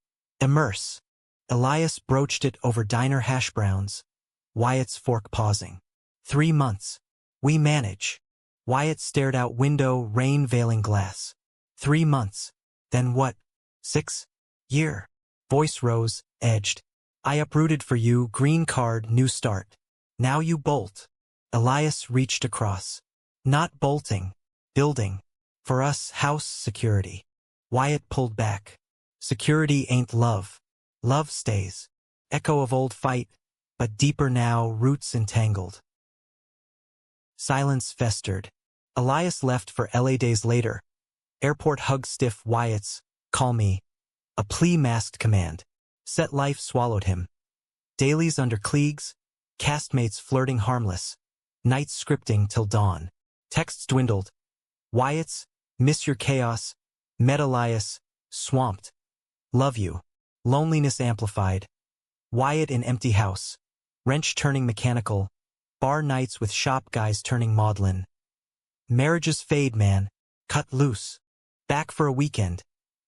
Immerse. Elias broached it over diner hash browns. Wyatt's fork pausing. 3 months. We manage. Wyatt stared out window, rain veiling glass. 3 months. Then what? 6? Year. Voice rose, edged. I uprooted for you, green card, new start. Now you bolt. Elias reached across. Not bolting. Building. For us, house security. Wyatt pulled back. Security ain't love. Love stays. Echo of old fight, but deeper now, roots entangled. Silence festered. Elias left for LA days later. Airport hug stiff Wyatt's, call me. A plea masked command. Set life swallowed him. Dailies under Klieg's, castmates flirting harmless. Nights scripting till dawn. Texts dwindled. Wyatt's, miss your chaos. Met Elias, swamped. Love you. Loneliness amplified. Wyatt in empty house. Wrench turning mechanical. Bar nights with shop guys turning maudlin. Marriages fade, man. Cut loose. Back for a weekend.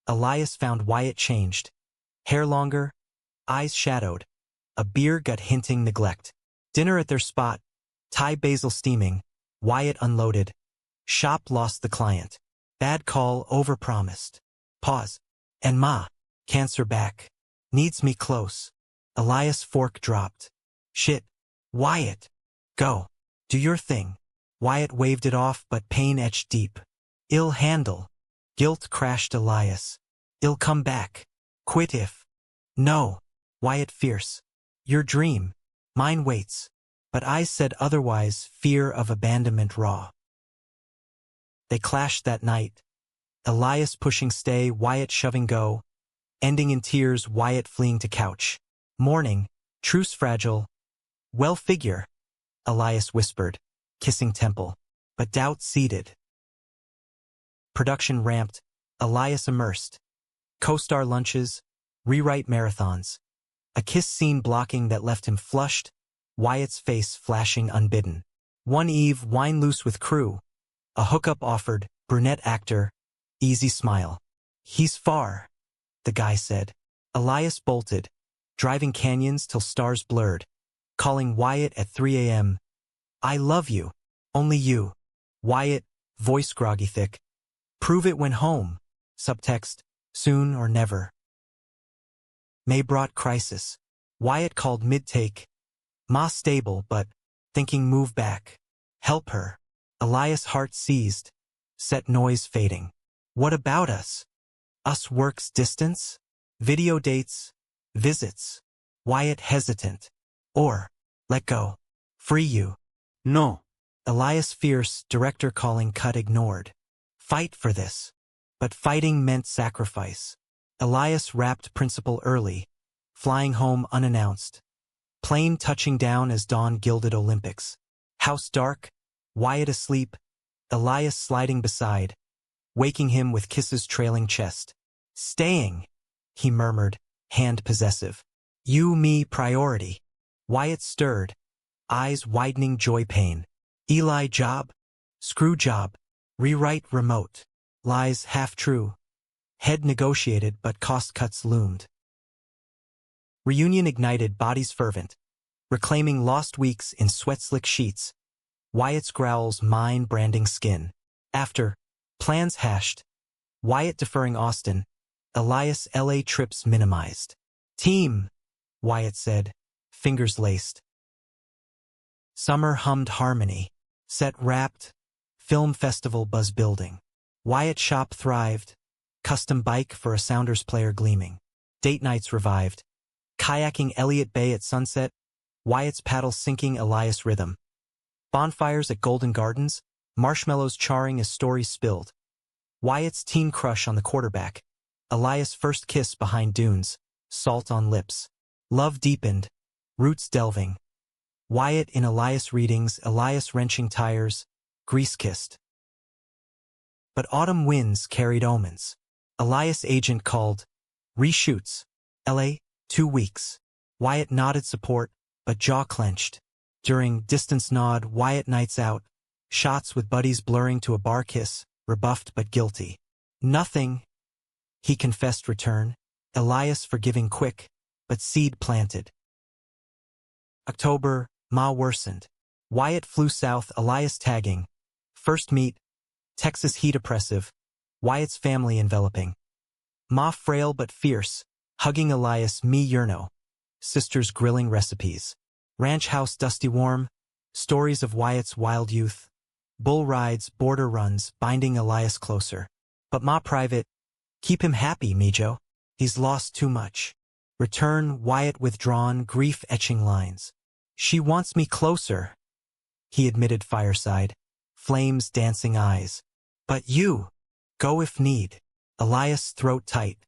Elias found Wyatt changed. Hair longer. Eyes shadowed. A beer gut hinting neglect. Dinner at their spot. Thai basil steaming. Wyatt unloaded. Shop lost the client. Bad call, overpromised. Pause. And ma. Cancer back. Needs me close. Elias fork dropped. Shit. Wyatt. Go. Do your thing. Wyatt waved it off, but pain etched deep. Ill handle. Guilt crashed Elias. Ill come back. Quit if. No. Wyatt fierce. Your dream. Mine waits. But eyes said otherwise, fear of abandonment raw. They clashed that night. Elias pushing stay, Wyatt shoving go. Ending in tears, Wyatt fleeing to couch. Morning, truce fragile. Well figure, Elias whispered, kissing temple. But doubt seeded. Production ramped, Elias immersed. Co-star lunches, rewrite marathons. A kiss scene blocking that left him flushed, Wyatt's face flashing unbidden. One eve, wine loose with crew. A hookup offered, brunette actor, easy smile. He's far, the guy said. Elias bolted, driving canyons till stars blurred, calling Wyatt at 3 a.m. I love you, only you. Wyatt, voice groggy thick. Prove it when home. Subtext, soon or never. May brought crisis. Wyatt called mid-take. Ma stable, but thinking move back. Help her. Elias heart seized. Set noise fading. What about us? Us works distance? Video dates? Visits? Wyatt hesitant. Or, let go. Free you. No. Elias fierce, director calling cut ignored. Fight for this. But fighting meant sacrifice. Elias wrapped principal early, flying home unannounced. Plane touching down as dawn gilded Olympics. House dark, Wyatt asleep, Elias sliding beside, waking him with kisses trailing chest. "Staying," he murmured, hand possessive. "You, me, priority." Wyatt stirred, eyes widening joy-pain. "Eli job? Screw job. Rewrite remote. Lies half true." Head negotiated, but cost cuts loomed. Reunion ignited, bodies fervent, reclaiming lost weeks in sweat-slick sheets. Wyatt's growls, mine branding skin. After, plans hashed. Wyatt deferring Austin, Elias LA trips minimized. "Team," Wyatt said, fingers laced. Summer hummed harmony. Set wrapped, film festival buzz building. Wyatt shop thrived, custom bike for a Sounders player gleaming. Date nights revived. Kayaking Elliott Bay at sunset, Wyatt's paddle syncing Elias rhythm. Bonfires at Golden Gardens, marshmallows charring as stories spilled. Wyatt's teen crush on the quarterback, Elias' first kiss behind dunes, salt on lips. Love deepened, roots delving. Wyatt in Elias readings, Elias wrenching tires, grease-kissed. But autumn winds carried omens. Elias' agent called. "Reshoots. LA, 2 weeks." Wyatt nodded support, but jaw clenched. During distance nod, Wyatt nights out, shots with buddies blurring to a bar kiss, rebuffed but guilty. "Nothing," he confessed return. Elias forgiving quick, but seed planted. October, Ma worsened. Wyatt flew south, Elias tagging. First meet, Texas heat oppressive, Wyatt's family enveloping. Ma frail but fierce, hugging Elias, me yearno. Sisters grilling recipes. Ranch house dusty warm, stories of Wyatt's wild youth. Bull rides, border runs, binding Elias closer. But Ma private, keep him happy, Mijo. He's lost too much. Return, Wyatt withdrawn, grief etching lines. "She wants me closer," he admitted fireside, flames dancing eyes. "But you, go if need." Elias throat tight.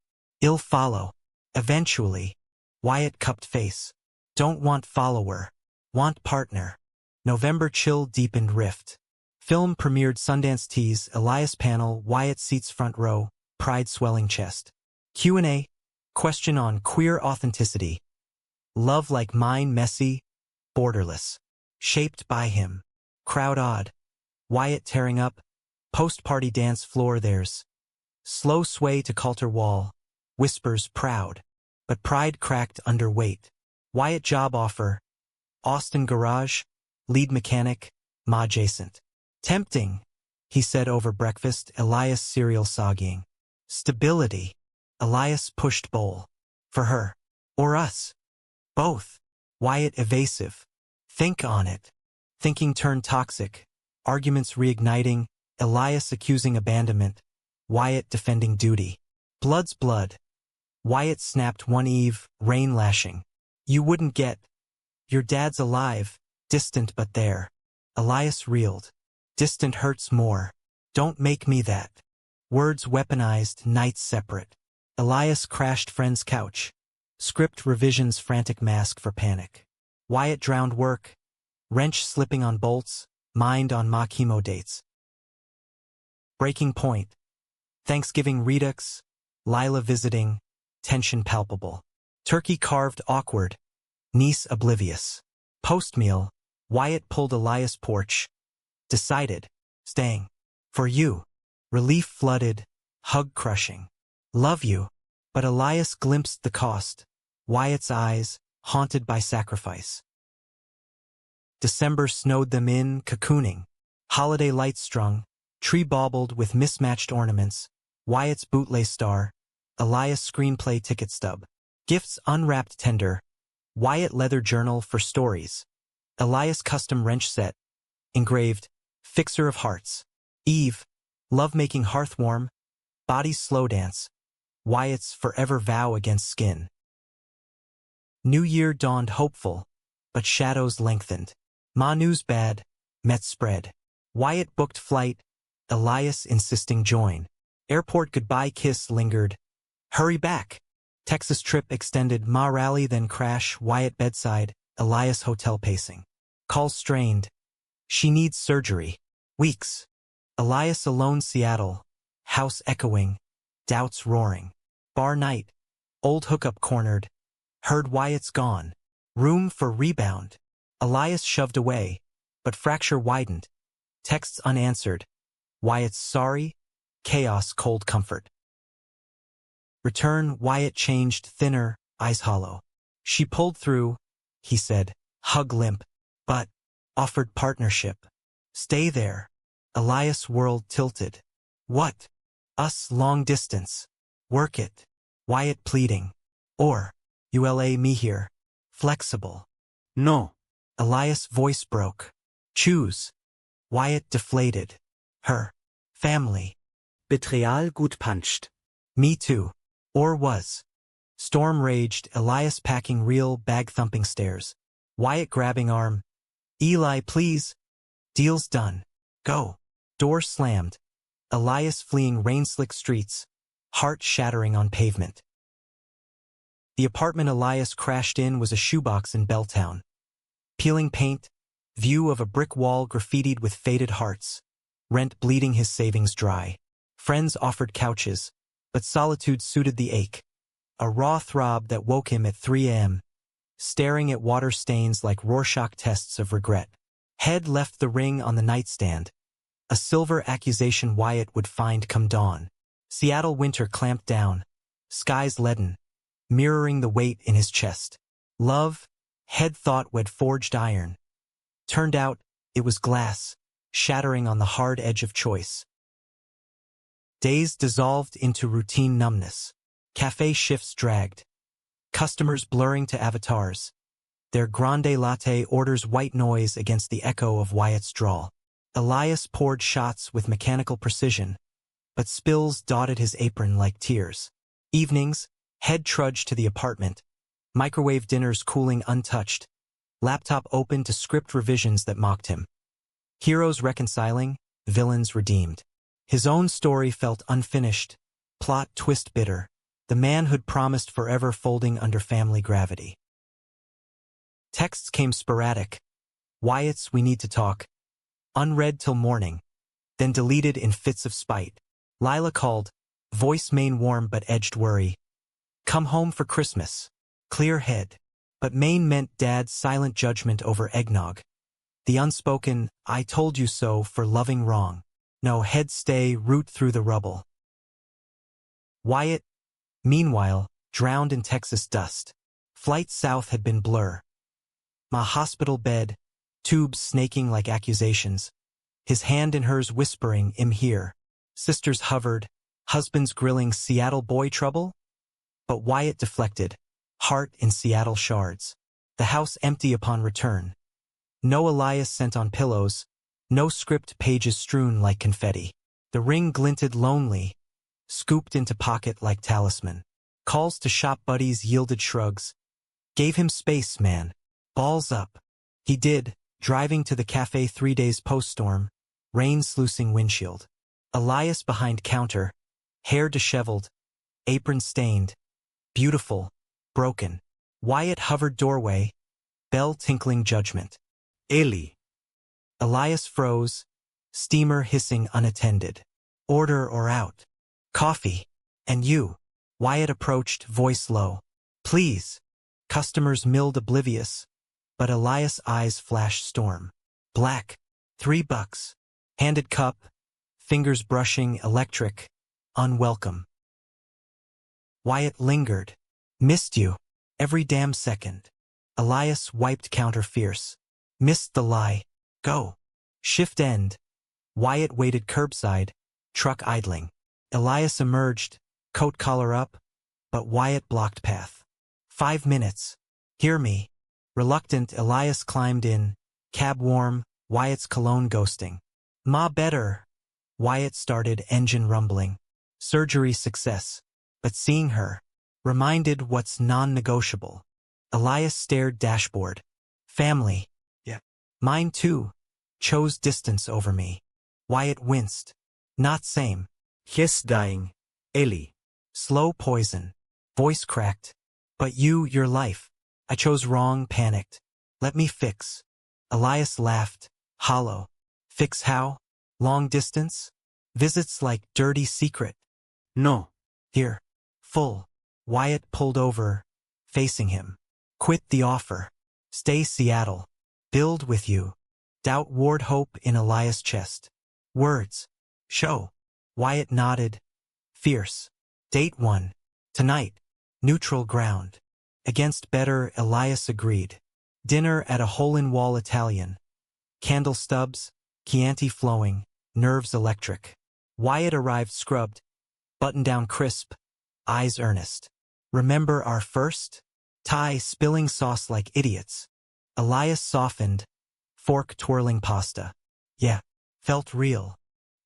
"Ill follow." Eventually, Wyatt cupped face. "Don't want follower. Want partner." November chill deepened rift. Film premiered Sundance tease, Elias panel, Wyatt seats front row, pride swelling chest. Q&A, question on queer authenticity. Love like mine messy, borderless. Shaped by him. Crowd odd. Wyatt tearing up. Post-party dance floor theirs. Slow sway to Coulter wall. Whispers proud. But pride cracked under weight. Wyatt job offer. Austin garage. Lead mechanic. Ma adjacent. "Tempting," he said over breakfast, Elias cereal soggying. "Stability." Elias pushed bowl. "For her. Or us. Both." Wyatt evasive. "Think on it." Thinking turned toxic. Arguments reigniting, Elias accusing abandonment, Wyatt defending duty. Blood's blood. Wyatt snapped one eve, rain lashing. "You wouldn't get. Your dad's alive, distant but there." Elias reeled. "Distant hurts more. Don't make me that." Words weaponized, nights separate. Elias crashed friend's couch. Script revisions frantic mask for panic. Wyatt drowned work. Wrench slipping on bolts, mind on mock chemo dates. Breaking point. Thanksgiving redux. Lila visiting. Tension palpable. Turkey carved awkward. Niece oblivious. Post-meal, Wyatt pulled Elias porch. Decided. Staying. For you. Relief flooded. Hug crushing. Love you. But Elias glimpsed the cost. Wyatt's eyes, haunted by sacrifice. December snowed them in, cocooning. Holiday lights strung. Tree baubled with mismatched ornaments. Wyatt's bootlace star. Elias screenplay ticket stub. Gifts unwrapped tender. Wyatt leather journal for stories. Elias custom wrench set. Engraved. Fixer of hearts. Eve. Love-making hearthwarm. Body's slow dance. Wyatt's forever vow against skin. New Year dawned hopeful, but shadows lengthened. Ma news bad. Met spread. Wyatt booked flight. Elias insisting join. Airport goodbye kiss lingered. Hurry back. Texas trip extended. Ma rally then crash. Wyatt bedside. Elias hotel pacing. Calls strained. She needs surgery. Weeks. Elias alone. Seattle. House echoing. Doubts roaring. Bar night. Old hookup cornered. Heard Wyatt's gone. Room for rebound. Elias shoved away, but fracture widened. Texts unanswered. Wyatt's sorry. Chaos cold comfort. Return. Wyatt changed, thinner, eyes hollow. She pulled through, he said, hug limp, but offered partnership. Stay there. Elias world tilted. What? Us long distance. Work it. Wyatt pleading. Or, ULA me here. Flexible. No. Elias voice broke. Choose. Wyatt deflated. Her. Family. Betrayal gut punched. Me too. Or was. Storm raged, Elias packing real bag-thumping stairs. Wyatt grabbing arm. Eli, please. Deal's done. Go. Door slammed. Elias fleeing rain-slick streets. Heart shattering on pavement. The apartment Elias crashed in was a shoebox in Belltown. Peeling paint, view of a brick wall graffitied with faded hearts. Rent bleeding his savings dry. Friends offered couches, but solitude suited the ache. A raw throb that woke him at 3 a.m., staring at water stains like Rorschach tests of regret. Head left the ring on the nightstand. A silver accusation Wyatt would find come dawn. Seattle winter clamped down. Skies leaden, mirroring the weight in his chest. Love, head thought wed forged iron. Turned out, it was glass, shattering on the hard edge of choice. Days dissolved into routine numbness. Cafe shifts dragged. Customers blurring to avatars. Their grande latte orders white noise against the echo of Wyatt's drawl. Elias poured shots with mechanical precision, but spills dotted his apron like tears. Evenings, head trudged to the apartment. Microwave dinners cooling untouched. Laptop open to script revisions that mocked him. Heroes reconciling, villains redeemed. His own story felt unfinished, plot twist bitter, the manhood promised forever folding under family gravity. Texts came sporadic. Wyatt's we need to talk. Unread till morning, then deleted in fits of spite. Lila called, voice main warm but edged worry. Come home for Christmas. Clear head. But main meant Dad's silent judgment over eggnog. The unspoken, I told you so for loving wrong. No head stay, root through the rubble. Wyatt, meanwhile, drowned in Texas dust. Flight south had been blur. Ma hospital bed, tubes snaking like accusations. His hand in hers whispering, I'm here. Sisters hovered, husbands grilling Seattle boy trouble? But Wyatt deflected, heart in Seattle shards. The house empty upon return. No Elias sent on pillows, no script pages strewn like confetti. The ring glinted lonely, scooped into pocket like talisman. Calls to shop buddies yielded shrugs. Gave him space, man. Balls up. He did, driving to the cafe 3 days post-storm, rain sluicing windshield. Elias behind counter, hair disheveled, apron stained, beautiful, broken. Wyatt hovered doorway, bell tinkling judgment. Eli. Elias froze, steamer hissing unattended. Order or out. Coffee. And you. Wyatt approached, voice low. Please. Customers milled oblivious, but Elias' eyes flashed storm. Black. $3. Handed cup, fingers brushing, electric, unwelcome. Wyatt lingered. Missed you. Every damn second. Elias wiped counter fierce. Missed the lie. Go. Shift end. Wyatt waited curbside, truck idling. Elias emerged, coat collar up, but Wyatt blocked path. 5 minutes. Hear me. Reluctant, Elias climbed in, cab warm, Wyatt's cologne ghosting. Ma better. Wyatt started, engine rumbling. Surgery success. But seeing her, reminded what's non-negotiable. Elias stared dashboard. Family. Yeah. Mine too. Chose distance over me. Wyatt winced. Not same. He's dying. Ellie. Slow poison. Voice cracked. But you, your life. I chose wrong, panicked. Let me fix. Elias laughed. Hollow. Fix how? Long distance? Visits like dirty secret. No. Here. Full. Wyatt pulled over, facing him. Quit the offer. Stay Seattle. Build with you. Doubt ward hope in Elias' chest. Words. Show. Wyatt nodded. Fierce. Date 1. Tonight. Neutral ground. Against better, Elias agreed. Dinner at a hole-in-wall Italian. Candle stubs, Chianti flowing, nerves electric. Wyatt arrived scrubbed, button down crisp, eyes earnest. Remember our first? Thai spilling sauce like idiots. Elias softened, fork twirling pasta. Yeah, felt real.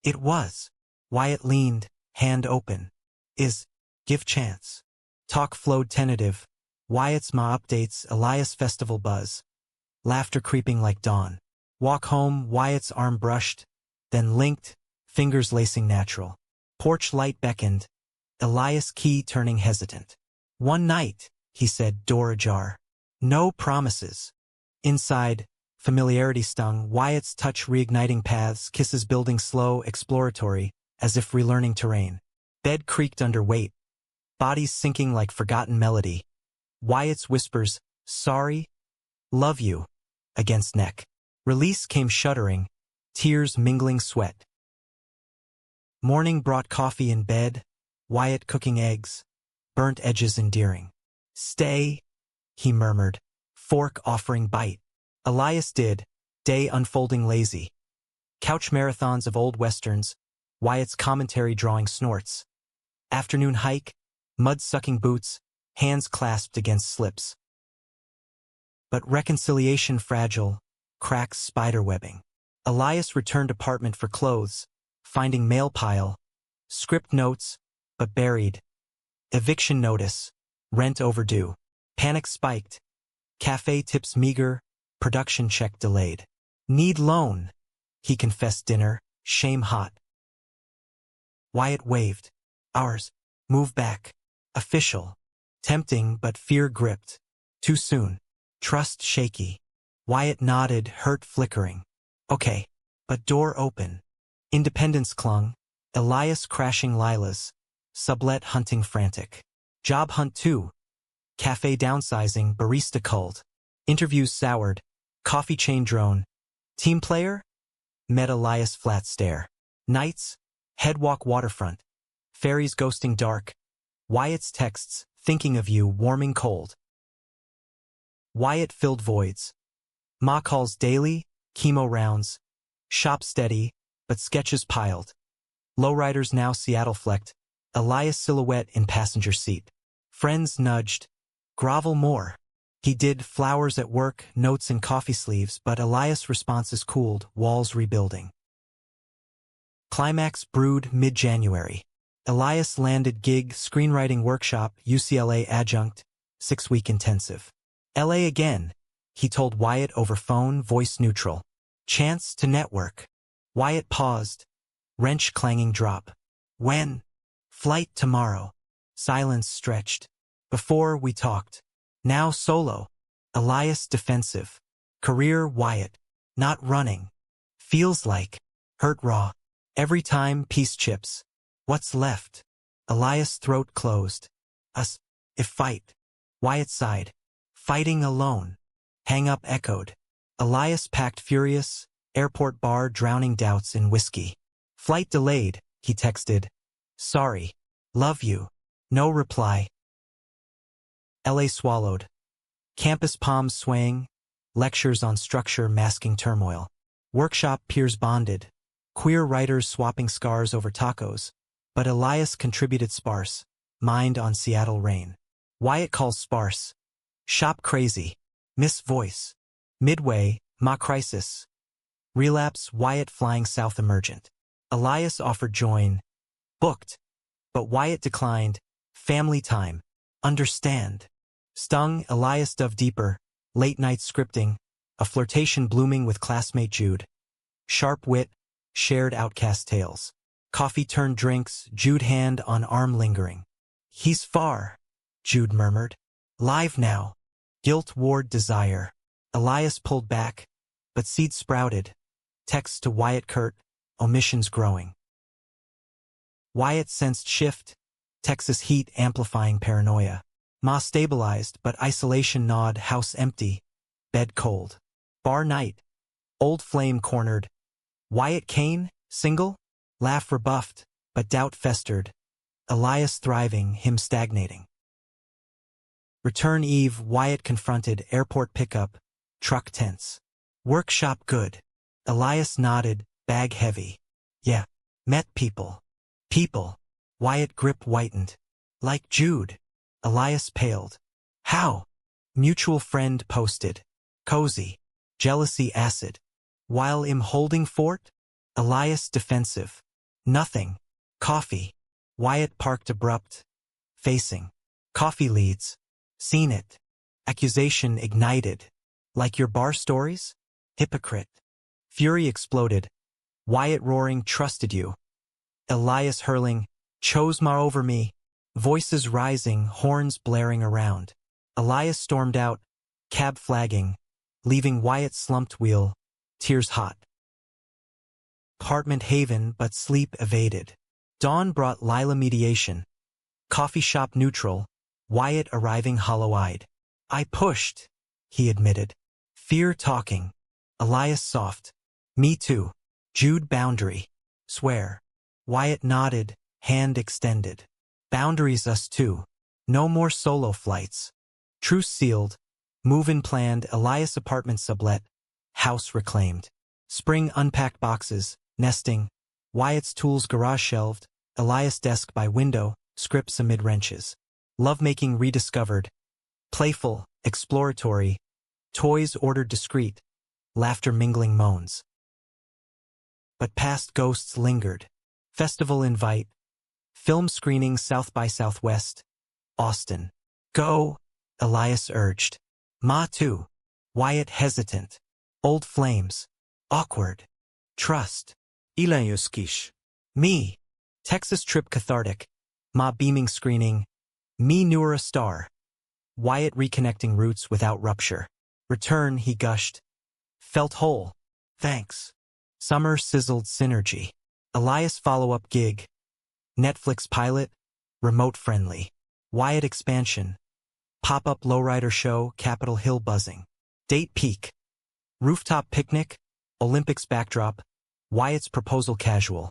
It was. Wyatt leaned, hand open. Give chance. Talk flowed tentative. Wyatt's ma updates, Elias festival buzz. Laughter creeping like dawn. Walk home, Wyatt's arm brushed, then linked, fingers lacing natural. Porch light beckoned, Elias key turning hesitant. One night, he said, door ajar. No promises. Inside, familiarity stung, Wyatt's touch reigniting paths, kisses building slow, exploratory, as if relearning terrain. Bed creaked under weight, bodies sinking like forgotten melody. Wyatt's whispers, sorry, love you, against neck. Release came shuddering, tears mingling sweat. Morning brought coffee in bed, Wyatt cooking eggs, burnt edges endearing. Stay, he murmured, fork offering bite. Elias did, day unfolding lazy. Couch marathons of old westerns, Wyatt's commentary drawing snorts. Afternoon hike, mud-sucking boots, hands clasped against slips. But reconciliation fragile, cracks spiderwebbing. Elias returned apartment for clothes, finding mail pile, script notes, but buried. Eviction notice, rent overdue. Panic spiked. Cafe tips meager, production check delayed. Need loan, he confessed dinner, shame hot. Wyatt waved. Ours. Move back. Official. Tempting but fear gripped. Too soon. Trust shaky. Wyatt nodded, hurt flickering. Okay. But door open. Independence clung. Elias crashing Lila's. Sublet hunting frantic. Job hunt 2. Cafe downsizing, barista cult. Interviews soured. Coffee chain drone. Team player? Met Elias flat stare. Nights? Headwalk waterfront. Ferries ghosting dark. Wyatt's texts, thinking of you, warming cold. Wyatt filled voids. Ma calls daily, chemo rounds. Shop steady, but sketches piled. Lowriders now Seattle flecked. Elias silhouette in passenger seat. Friends nudged. Grovel more. He did flowers at work, notes in coffee sleeves, but Elias' responses cooled, walls rebuilding. Climax brewed mid-January. Elias landed gig, screenwriting workshop, UCLA adjunct, 6-week intensive. LA again, he told Wyatt over phone, voice neutral. Chance to network. Wyatt paused. Wrench clanging drop. When? Flight tomorrow. Silence stretched. Before we talked. Now solo. Elias defensive. Career Wyatt. Not running. Feels like. Hurt raw. Every time peace chips. What's left? Elias' throat closed. Us. If fight. Wyatt sighed. Fighting alone. Hang up echoed. Elias packed furious. Airport bar drowning doubts in whiskey. Flight delayed, he texted. Sorry. Love you. No reply. LA swallowed. Campus palms swaying. Lectures on structure masking turmoil. Workshop peers bonded. Queer writers swapping scars over tacos. But Elias contributed sparse. Mind on Seattle rain. Wyatt calls sparse. Shop crazy. Miss voice. Midway, ma crisis. Relapse, Wyatt flying south emergent. Elias offered join. Booked. But Wyatt declined. Family time. Understand. Stung, Elias dove deeper. Late night scripting. A flirtation blooming with classmate Jude. Sharp wit. Shared outcast tales. Coffee turned drinks, Jude hand on arm lingering. He's far, Jude murmured. Live now. Guilt ward desire. Elias pulled back, but seed sprouted. Text to Wyatt curt, omissions growing. Wyatt sensed shift, Texas heat amplifying paranoia. Ma stabilized, but isolation gnawed, house empty, bed cold. Bar night. Old flame cornered. Wyatt Kane, single? Laugh rebuffed, but doubt festered. Elias thriving, him stagnating. Return eve, Wyatt confronted, airport pickup, truck tense. Workshop good. Elias nodded, bag heavy. Yeah. Met people. People. Wyatt grip whitened. Like Jude. Elias paled. How? Mutual friend posted. Cozy. Jealousy acid. While im holding fort? Elias defensive. Nothing. Coffee. Wyatt parked abrupt. Facing. Coffee leads. Seen it. Accusation ignited. Like your bar stories? Hypocrite. Fury exploded. Wyatt roaring, trusted you. Elias hurling, chose ma over me. Voices rising, horns blaring around. Elias stormed out, cab flagging, leaving Wyatt slumped wheel, tears hot. Apartment haven, but sleep evaded. Dawn brought Lila mediation. Coffee shop neutral, Wyatt arriving hollow-eyed. I pushed, he admitted. Fear talking. Elias soft. Me too. Jude boundary. Swear. Wyatt nodded, hand extended. Boundaries us too. No more solo flights. Truce sealed. Move-in planned, Elias apartment sublet. House reclaimed. Spring unpacked boxes, nesting. Wyatt's tools garage shelved. Elias desk by window, scripts amid wrenches. Lovemaking rediscovered. Playful, exploratory. Toys ordered discreet. Laughter mingling moans. But past ghosts lingered. Festival invite. Film screening South by Southwest. Austin. Go, Elias urged. Ma too. Wyatt hesitant. Old flames. Awkward. Trust. Ile Yuskish. Me. Texas trip cathartic. Ma beaming screening. Me newer a star. Wyatt reconnecting roots without rupture. Return, he gushed. Felt whole. Thanks. Summer sizzled synergy. Elias follow-up gig. Netflix pilot. Remote friendly. Wyatt expansion. Pop-up lowrider show, Capitol Hill buzzing. Date peak. Rooftop picnic. Olympics backdrop. Wyatt's proposal casual.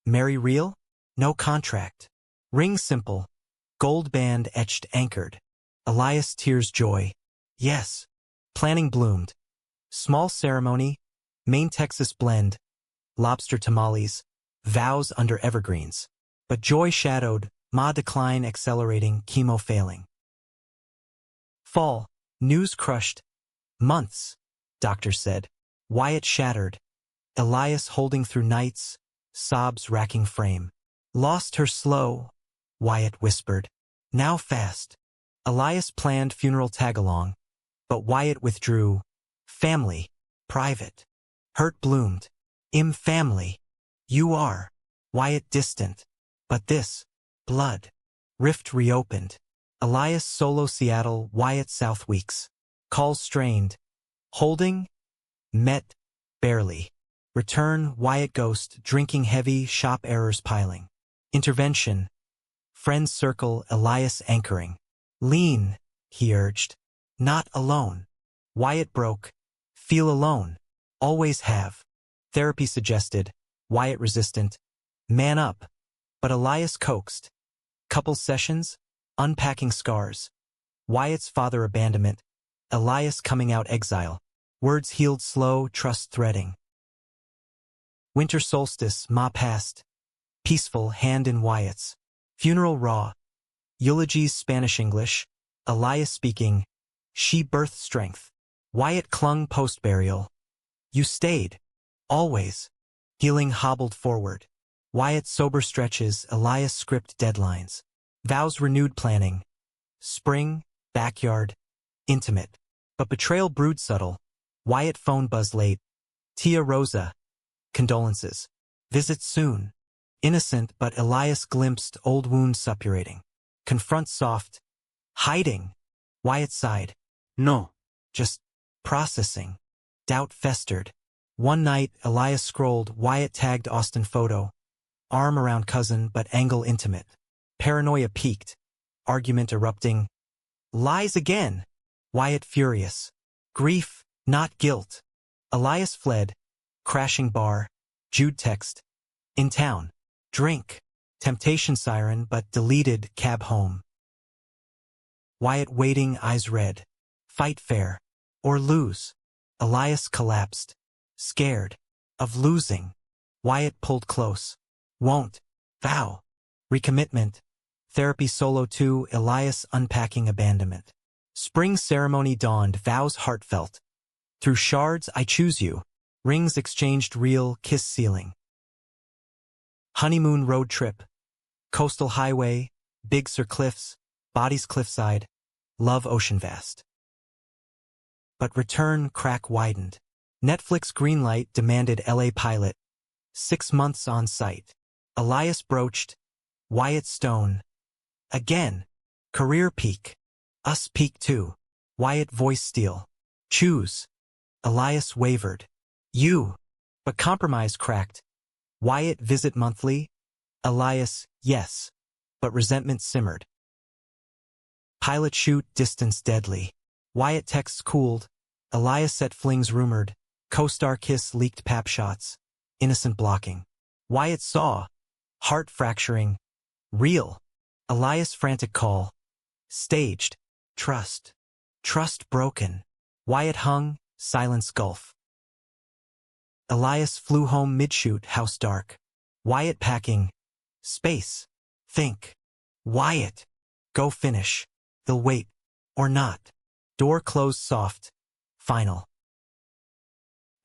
Marry real? No contract. Ring simple. Gold band etched anchored. Elias tears joy. Yes. Planning bloomed. Small ceremony. Main Texas blend. Lobster tamales. Vows under evergreens. But joy shadowed. Ma decline accelerating, chemo failing. Fall. News crushed. Months. Doctor said. Wyatt shattered. Elias holding through nights. Sobs racking frame. Lost her slow. Wyatt whispered. Now fast. Elias planned funeral tag-along. But Wyatt withdrew. Family. Private. Hurt bloomed. Im family. You are. Wyatt distant. But this. Blood. Rift reopened. Elias solo Seattle, Wyatt South weeks. Calls strained. Holding. Met. Barely. Return, Wyatt ghost, drinking heavy, shop errors piling. Intervention. Friends circle, Elias anchoring. Lean, he urged. Not alone. Wyatt broke. Feel alone. Always have. Therapy suggested. Wyatt resistant. Man up. But Elias coaxed. Couple sessions. Unpacking scars. Wyatt's father abandonment. Elias coming out exile. Words healed slow, trust threading. Winter solstice, Ma passed. Peaceful, hand in Wyatt's. Funeral raw. Eulogies Spanish-English. Elias speaking. She birthed strength. Wyatt clung post-burial. You stayed. Always. Healing hobbled forward. Wyatt sober stretches, Elias script deadlines. Vows renewed planning. Spring, backyard, intimate. But betrayal brewed subtle. Wyatt phone buzz late. Tia Rosa. Condolences. Visit soon. Innocent, but Elias glimpsed old wounds suppurating. Confront soft. Hiding. Wyatt sighed. No. Just processing. Doubt festered. One night, Elias scrolled, Wyatt tagged Austin photo. Arm around cousin, but angle intimate. Paranoia peaked. Argument erupting. Lies again. Wyatt furious. Grief, not guilt. Elias fled. Crashing bar. Jude text. In town. Drink. Temptation siren, but deleted cab home. Wyatt waiting, eyes red. Fight fair. Or lose. Elias collapsed. Scared. Of losing. Wyatt pulled close. Won't. Vow. Recommitment. Therapy solo 2, Elias unpacking abandonment. Spring ceremony dawned, vows heartfelt. Through shards I choose you. Rings exchanged real, kiss ceiling. Honeymoon road trip. Coastal highway, Big Sur cliffs, bodies cliffside, love ocean vast. But return crack widened. Netflix greenlight demanded LA pilot. 6 months on site. Elias broached. Wyatt stone. Again. Career peak. Us peak too. Wyatt voice steel. Choose. Elias wavered. You. But compromise cracked. Wyatt visit monthly. Elias, yes. But resentment simmered. Pilot shoot, distance deadly. Wyatt texts cooled. Elias set flings rumored. Co-star kiss leaked pap shots. Innocent blocking. Wyatt saw. Heart fracturing. Real. Elias frantic call. Staged. Trust. Trust broken. Wyatt hung. Silence gulf. Elias flew home mid-shoot, house dark. Wyatt packing. Space. Think. Wyatt. Go finish. They'll wait. Or not. Door closed soft. Final.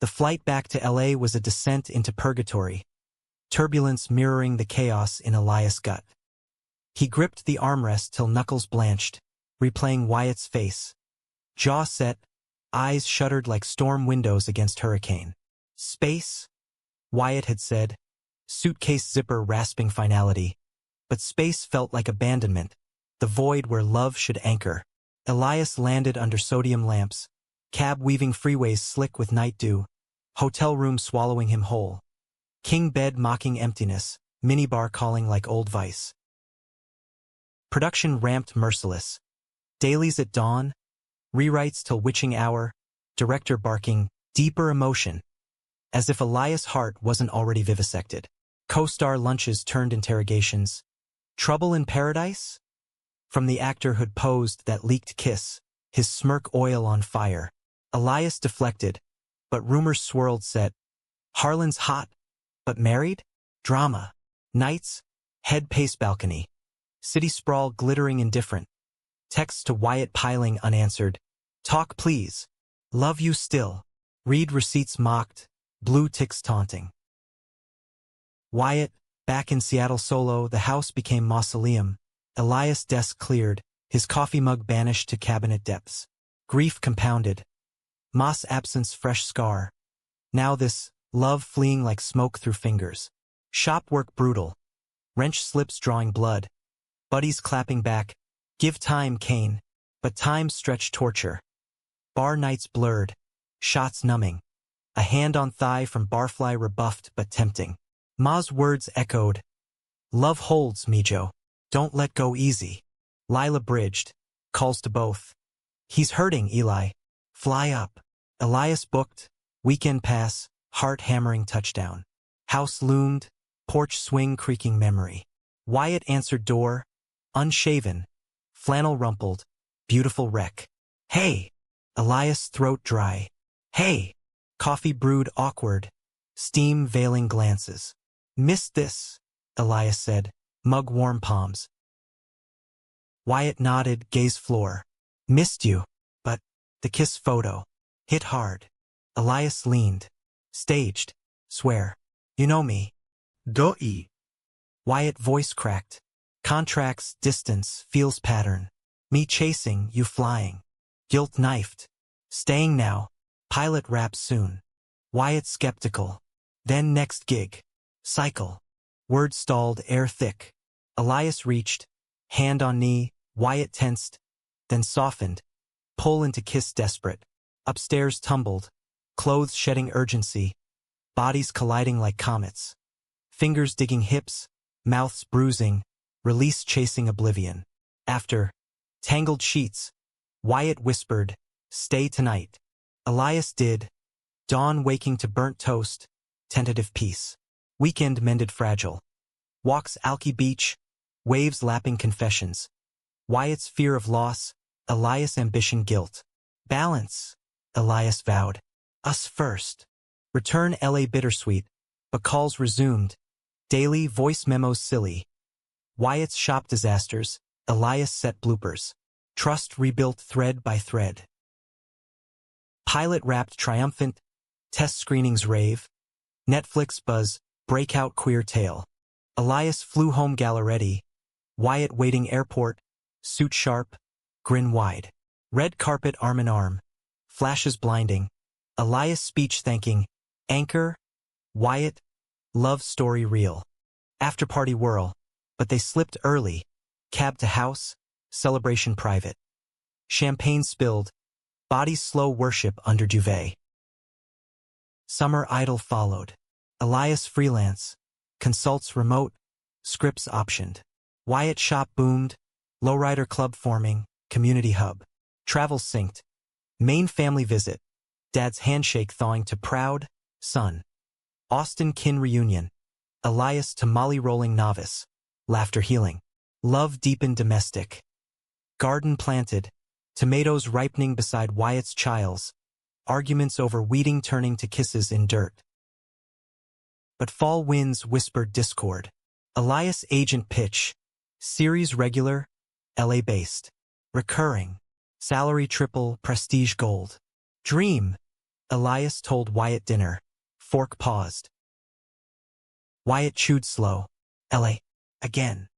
The flight back to LA was a descent into purgatory. Turbulence mirroring the chaos in Elias' gut. He gripped the armrest till knuckles blanched, replaying Wyatt's face. Jaw set, eyes shuttered like storm windows against hurricane. Space? Wyatt had said. Suitcase zipper rasping finality. But space felt like abandonment, the void where love should anchor. Elias landed under sodium lamps, cab weaving freeways slick with night dew, hotel room swallowing him whole. King bed mocking emptiness, minibar calling like old vice. Production ramped merciless. Dailies at dawn, rewrites till witching hour, director barking, deeper emotion. As if Elias' heart wasn't already vivisected. Co-star lunches turned interrogations. Trouble in paradise? From the actor who'd posed that leaked kiss, his smirk oil on fire. Elias deflected, but rumors swirled set. Harlan's hot, but married? Drama. Nights, head pace balcony. City sprawl glittering indifferent. Texts to Wyatt piling unanswered. Talk please. Love you still. Read receipts mocked. Blue ticks taunting. Wyatt, back in Seattle solo, the house became mausoleum. Elias' desk cleared, his coffee mug banished to cabinet depths. Grief compounded. Moss absence fresh scar. Now this, love fleeing like smoke through fingers. Shop work brutal. Wrench slips drawing blood. Buddies clapping back. Give time, Kane. But time stretched torture. Bar nights blurred. Shots numbing. A hand on thigh from barfly rebuffed but tempting. Ma's words echoed. Love holds, Mijo. Don't let go easy. Lila bridged. Calls to both. He's hurting, Eli. Fly up. Elias booked. Weekend pass. Heart hammering touchdown. House loomed. Porch swing creaking memory. Wyatt answered door. Unshaven. Flannel rumpled. Beautiful wreck. Hey. Elias throat dry. Hey. Coffee brewed awkward. Steam veiling glances. Missed this, Elias said. Mug warm palms. Wyatt nodded, gaze floor. Missed you. But the kiss photo. Hit hard. Elias leaned. Staged. Swear. You know me. Doi. Wyatt voice cracked. Contracts, distance, feels pattern. Me chasing, you flying. Guilt knifed. Staying now. Pilot wraps soon. Wyatt skeptical. Then next gig. Cycle. Word stalled, air thick. Elias reached, hand on knee, Wyatt tensed, then softened, pull into kiss desperate. Upstairs tumbled, clothes shedding urgency, bodies colliding like comets. Fingers digging hips, mouths bruising, release chasing oblivion. After tangled sheets, Wyatt whispered, stay tonight. Elias did, dawn waking to burnt toast, tentative peace. Weekend mended fragile. Walks Alki Beach, waves lapping confessions. Wyatt's fear of loss, Elias' ambition guilt. Balance, Elias vowed. Us first. Return LA bittersweet, but calls resumed. Daily voice memos silly. Wyatt's shop disasters, Elias set bloopers. Trust rebuilt thread by thread. Pilot wrapped triumphant, test screenings rave. Netflix buzz, breakout queer tale. Elias flew home Galleretti. Wyatt waiting airport, suit sharp, grin wide. Red carpet arm in arm. Flashes blinding. Elias speech thanking. Anchor, Wyatt, love story real. After party whirl, but they slipped early. Cab to house, celebration private. Champagne spilled, bodies slow worship under duvet. Summer idol followed. Elias freelance, consults remote, scripts optioned. Wyatt shop boomed, lowrider club forming, community hub. Travel synced, main family visit, dad's handshake thawing to proud, son. Austin kin reunion, Elias to Molly rolling novice, laughter healing. Love deepened domestic. Garden planted, tomatoes ripening beside Wyatt's chiles, arguments over weeding turning to kisses in dirt. But fall winds whispered discord. Elias agent pitch, series regular, LA-based. Recurring, salary triple, prestige gold. Dream, Elias told Wyatt dinner. Fork paused. Wyatt chewed slow. LA, again.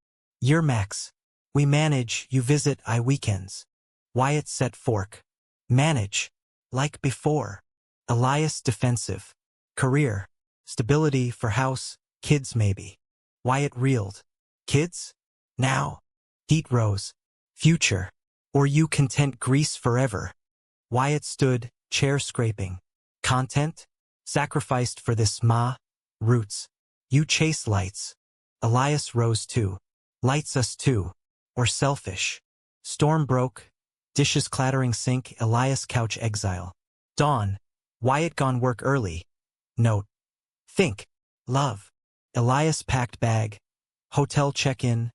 Year max. We manage, you visit, I weekends. Wyatt set fork. Manage. Like before. Elias defensive. Career. Stability for house, kids maybe. Wyatt reeled. Kids? Now. Heat rose. Future. Or you content Greece forever. Wyatt stood, chair scraping. Content? Sacrificed for this roots. You chase lights. Elias rose too. Lights us too. Or selfish. Storm broke. Dishes clattering sink, Elias couch exile. Dawn. Wyatt gone work early. Note. Think. Love. Elias packed bag. Hotel check-in.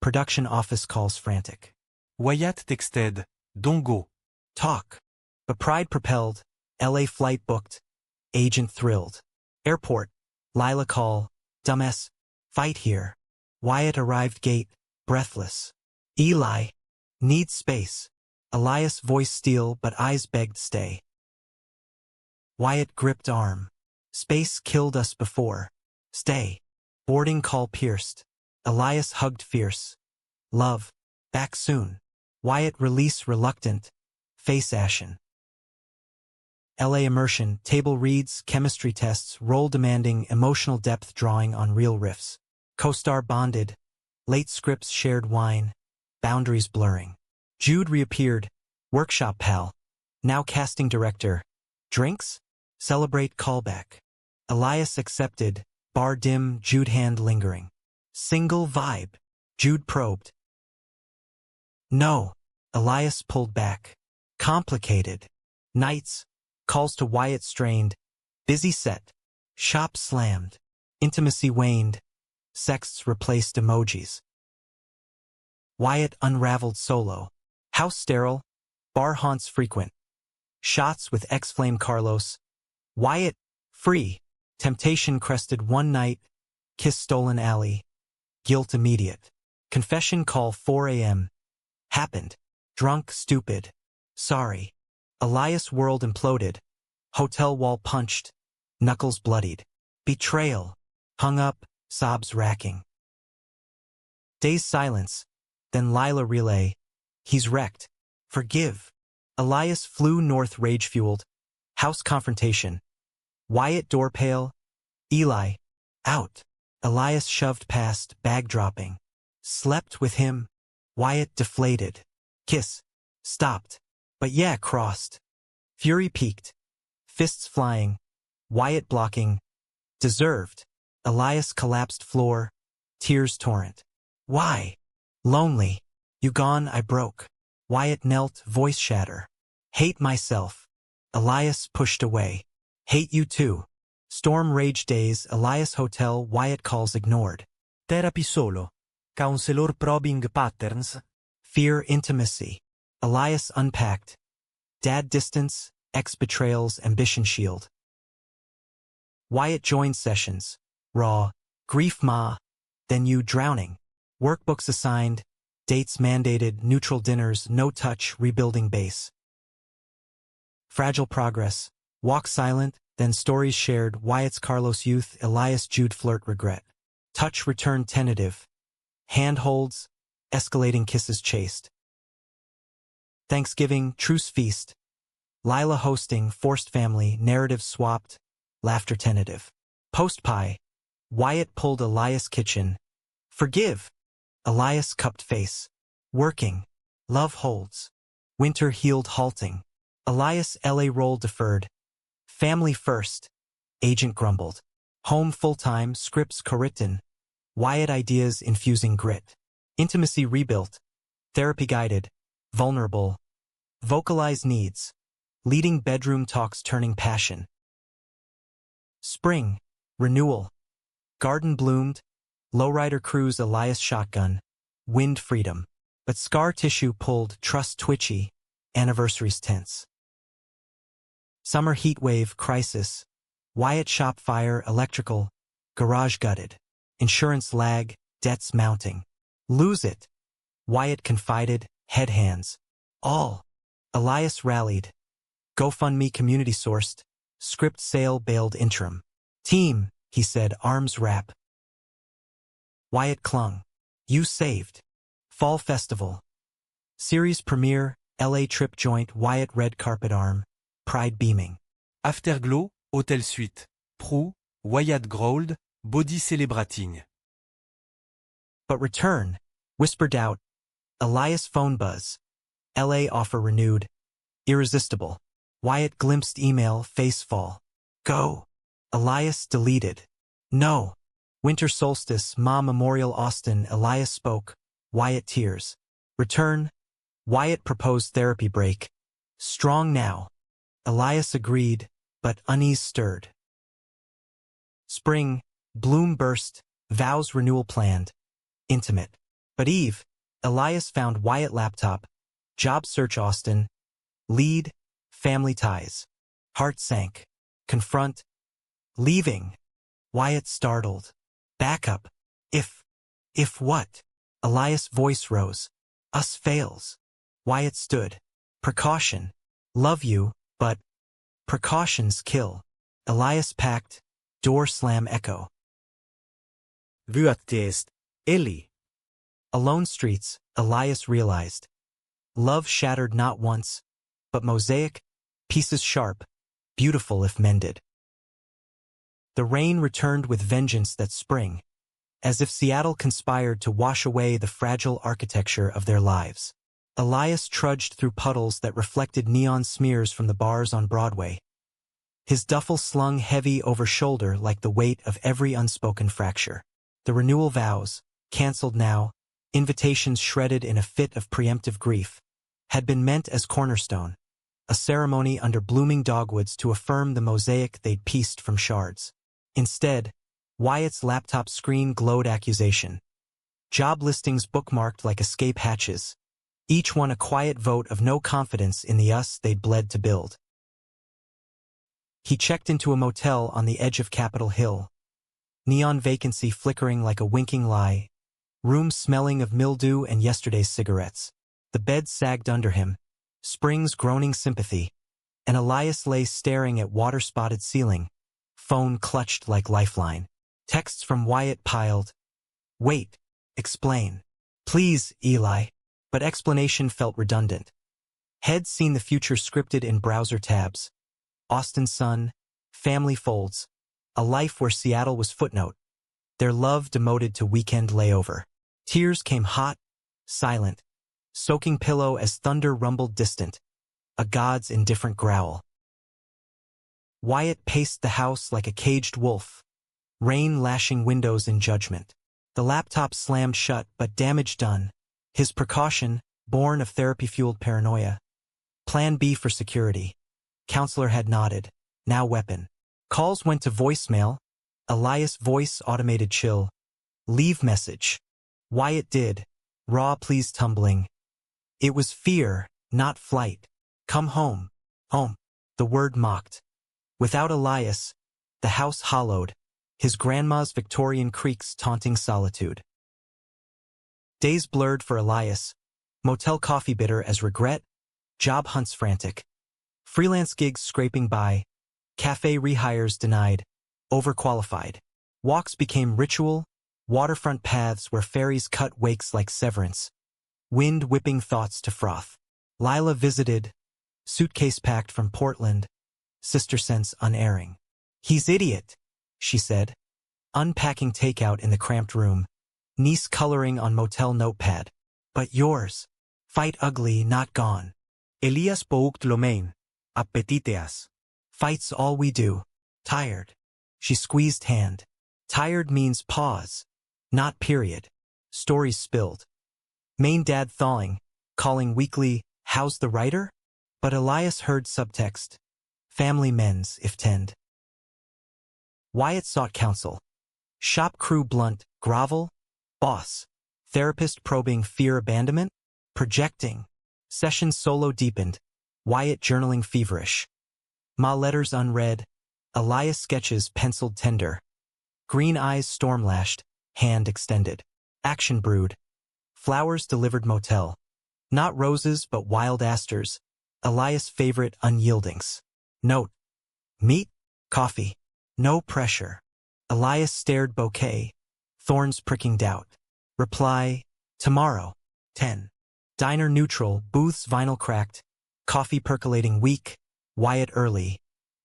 Production office calls frantic. Wyatt texted, don't go. Talk. But pride propelled. LA flight booked. Agent thrilled. Airport. Lila call. Dumbass. Fight here. Wyatt arrived gate. Breathless. Eli. Need space. Elias voice steel but eyes begged stay. Wyatt gripped arm. Space killed us before. Stay. Boarding call pierced. Elias hugged fierce. Love. Back soon. Wyatt release reluctant. Face ashen. LA immersion, table reads, chemistry tests, role demanding, emotional depth drawing on real riffs. Co-star bonded. Late scripts shared wine. Boundaries blurring. Jude reappeared. Workshop pal. Now casting director. Drinks? Celebrate callback. Elias accepted. Bar dim, Jude hand lingering. Single vibe. Jude probed. No. Elias pulled back. Complicated. Nights. Calls to Wyatt strained. Busy set. Shop slammed. Intimacy waned. Sexts replaced emojis. Wyatt unraveled solo. House sterile. Bar haunts frequent. Shots with ex-flame Carlos. Wyatt, free. Temptation crested one night. Kiss stolen alley. Guilt immediate. Confession call 4 a.m. Happened. Drunk, stupid. Sorry. Elias world imploded. Hotel wall punched. Knuckles bloodied. Betrayal. Hung up, sobs racking. Day's silence. Then Lila relay. He's wrecked. Forgive. Elias flew north rage-fueled. House confrontation. Wyatt door pale. Eli. Out. Elias shoved past, bag dropping. Slept with him. Wyatt deflated. Kiss. Stopped. But yeah, crossed. Fury peaked. Fists flying. Wyatt blocking. Deserved. Elias collapsed floor. Tears torrent. Why? Lonely. You gone, I broke. Wyatt knelt, voice shatter. Hate myself. Elias pushed away. Hate you too. Storm rage days, Elias hotel, Wyatt calls ignored. Therapy solo. Counselor probing patterns. Fear intimacy. Elias unpacked. Dad distance, ex-betrayals, ambition shield. Wyatt joined sessions. Raw. Grief ma. Then you drowning. Workbooks assigned. Dates mandated, neutral dinners, no touch, rebuilding base. Fragile progress. Walk silent, then stories shared, Wyatt's Carlos youth, Elias Jude flirt regret. Touch returned tentative. Handholds, escalating kisses chased. Thanksgiving, truce feast. Lila hosting, forced family, narrative swapped, laughter tentative. Post pie. Wyatt pulled Elias kitchen. Forgive. Elias cupped face. Working. Love holds. Winter healed halting. Elias LA role deferred. Family first. Agent grumbled. Home full-time, scripts co-written. Wyatt ideas infusing grit. Intimacy rebuilt. Therapy guided. Vulnerable. Vocalize needs. Leading bedroom talks turning passion. Spring. Renewal. Garden bloomed. Lowrider cruise Elias shotgun. Wind freedom. But scar tissue pulled, trust twitchy. Anniversaries tense. Summer heat wave crisis. Wyatt shop fire electrical. Garage gutted. Insurance lag, debts mounting. Lose it. Wyatt confided, head hands. All. Elias rallied. GoFundMe community sourced. Script sale bailed interim. Team, he said, arms wrap. Wyatt clung. You saved. Fall festival. Series premiere, LA trip joint, Wyatt red carpet arm. Pride beaming. Afterglow, Hôtel Suite. Prou, Wyatt growled, body celebrating. But return. Whisper doubt. Elias phone buzz. LA offer renewed. Irresistible. Wyatt glimpsed email, face fall. Go. Elias deleted. No. Winter solstice, Ma Memorial Austin, Elias spoke. Wyatt tears. Return. Wyatt proposed therapy break. Strong now. Elias agreed, but unease stirred. Spring. Bloom burst. Vows renewal planned. Intimate. But Eve. Elias found Wyatt laptop. Job search Austin. Lead. Family ties. Heart sank. Confront. Leaving. Wyatt startled. Backup. If what? Elias' voice rose. Us fails. Wyatt stood. Precaution. Love you, but precautions kill. Elias packed. Door slam echo. Vyöttest. Ellie. Alone streets, Elias realized. Love shattered not once, but mosaic, pieces sharp, beautiful if mended. The rain returned with vengeance that spring, as if Seattle conspired to wash away the fragile architecture of their lives. Elias trudged through puddles that reflected neon smears from the bars on Broadway. His duffel slung heavy over shoulder like the weight of every unspoken fracture. The renewal vows, canceled now, invitations shredded in a fit of preemptive grief, had been meant as cornerstone, a ceremony under blooming dogwoods to affirm the mosaic they'd pieced from shards. Instead, Wyatt's laptop screen glowed accusation. Job listings bookmarked like escape hatches, each one a quiet vote of no confidence in the us they'd bled to build. He checked into a motel on the edge of Capitol Hill. Neon vacancy flickering like a winking lie. Room smelling of mildew and yesterday's cigarettes. The bed sagged under him. Spring's groaning sympathy. And Elias lay staring at water-spotted ceiling. Phone clutched like lifeline. Texts from Wyatt piled. Wait. Explain. Please, Eli. But explanation felt redundant. Head seen the future scripted in browser tabs. Austin's son. Family folds. A life where Seattle was footnote. their love demoted to weekend layover. Tears came hot, silent, soaking pillow as thunder rumbled distant, a god's indifferent growl. Wyatt paced the house like a caged wolf, rain lashing windows in judgment. The laptop slammed shut, but damage done. His precaution, born of therapy-fueled paranoia. Plan B for security. Counselor had nodded. Now weapon. Calls went to voicemail. Elias voice automated chill. Leave message. Wyatt did. Raw please tumbling. It was fear, not flight. Come home. Home. The word mocked. Without Elias, the house hollowed, his grandma's Victorian creaks taunting solitude. Days blurred for Elias, motel coffee bitter as regret, job hunts frantic. Freelance gigs scraping by, cafe rehires denied, overqualified. Walks became ritual, waterfront paths where ferries cut wakes like severance. Wind whipping thoughts to froth. Lila visited, suitcase packed from Portland, sister sense unerring. He's idiot, she said, unpacking takeout in the cramped room, niece coloring on motel notepad. But yours. Fight ugly, not gone. Elias poukt lomain. Appetiteas. Fight's all we do. Tired. She squeezed hand. Tired means pause, not period. Stories spilled. Main dad thawing, calling weekly, how's the writer? But Elias heard subtext. Family men's, if tend. Wyatt sought counsel. Shop crew blunt, grovel, boss. Therapist probing fear abandonment, projecting. Session solo deepened. Wyatt journaling feverish. Ma letters unread. Elias sketches penciled tender. Green eyes storm-lashed, hand extended. Action brewed. Flowers delivered motel. Not roses but wild asters. Elias' favorite unyieldings. Note. Meat, coffee. No pressure. Elias stared bouquet. Thorns pricking doubt. Reply, tomorrow, 10. Diner neutral, booths vinyl cracked. Coffee percolating weak. Wyatt early.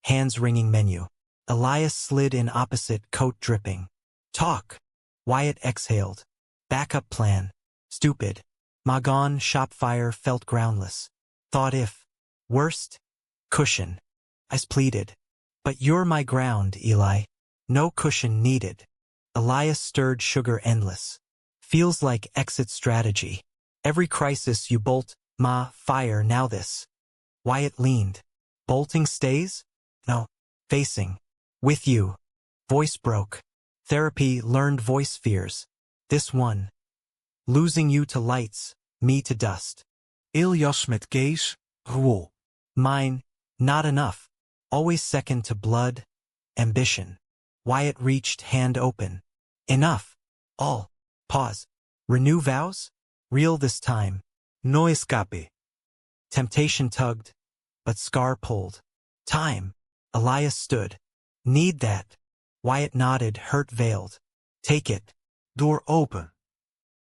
Hands ringing menu. Elias slid in opposite, coat dripping. Talk. Wyatt exhaled. Backup plan. Stupid. Magon, shop fire, felt groundless. Thought if. Worst. Cushion. I pleaded. But you're my ground, Eli. No cushion needed. Elias stirred sugar endless. Feels like exit strategy. Every crisis you bolt, ma, fire, now this. Wyatt leaned. Bolting stays? No. Facing. With you. Voice broke. Therapy learned voice fears. This one. Losing you to lights, me to dust. Ilias met Kees, rwol. Mine, not enough. Always second to blood, ambition. Wyatt reached, hand open. Enough. All. Pause. Renew vows? Real this time. No escape. Temptation tugged, but scar pulled. Time. Elias stood. Need that. Wyatt nodded, hurt veiled. Take it. Door open.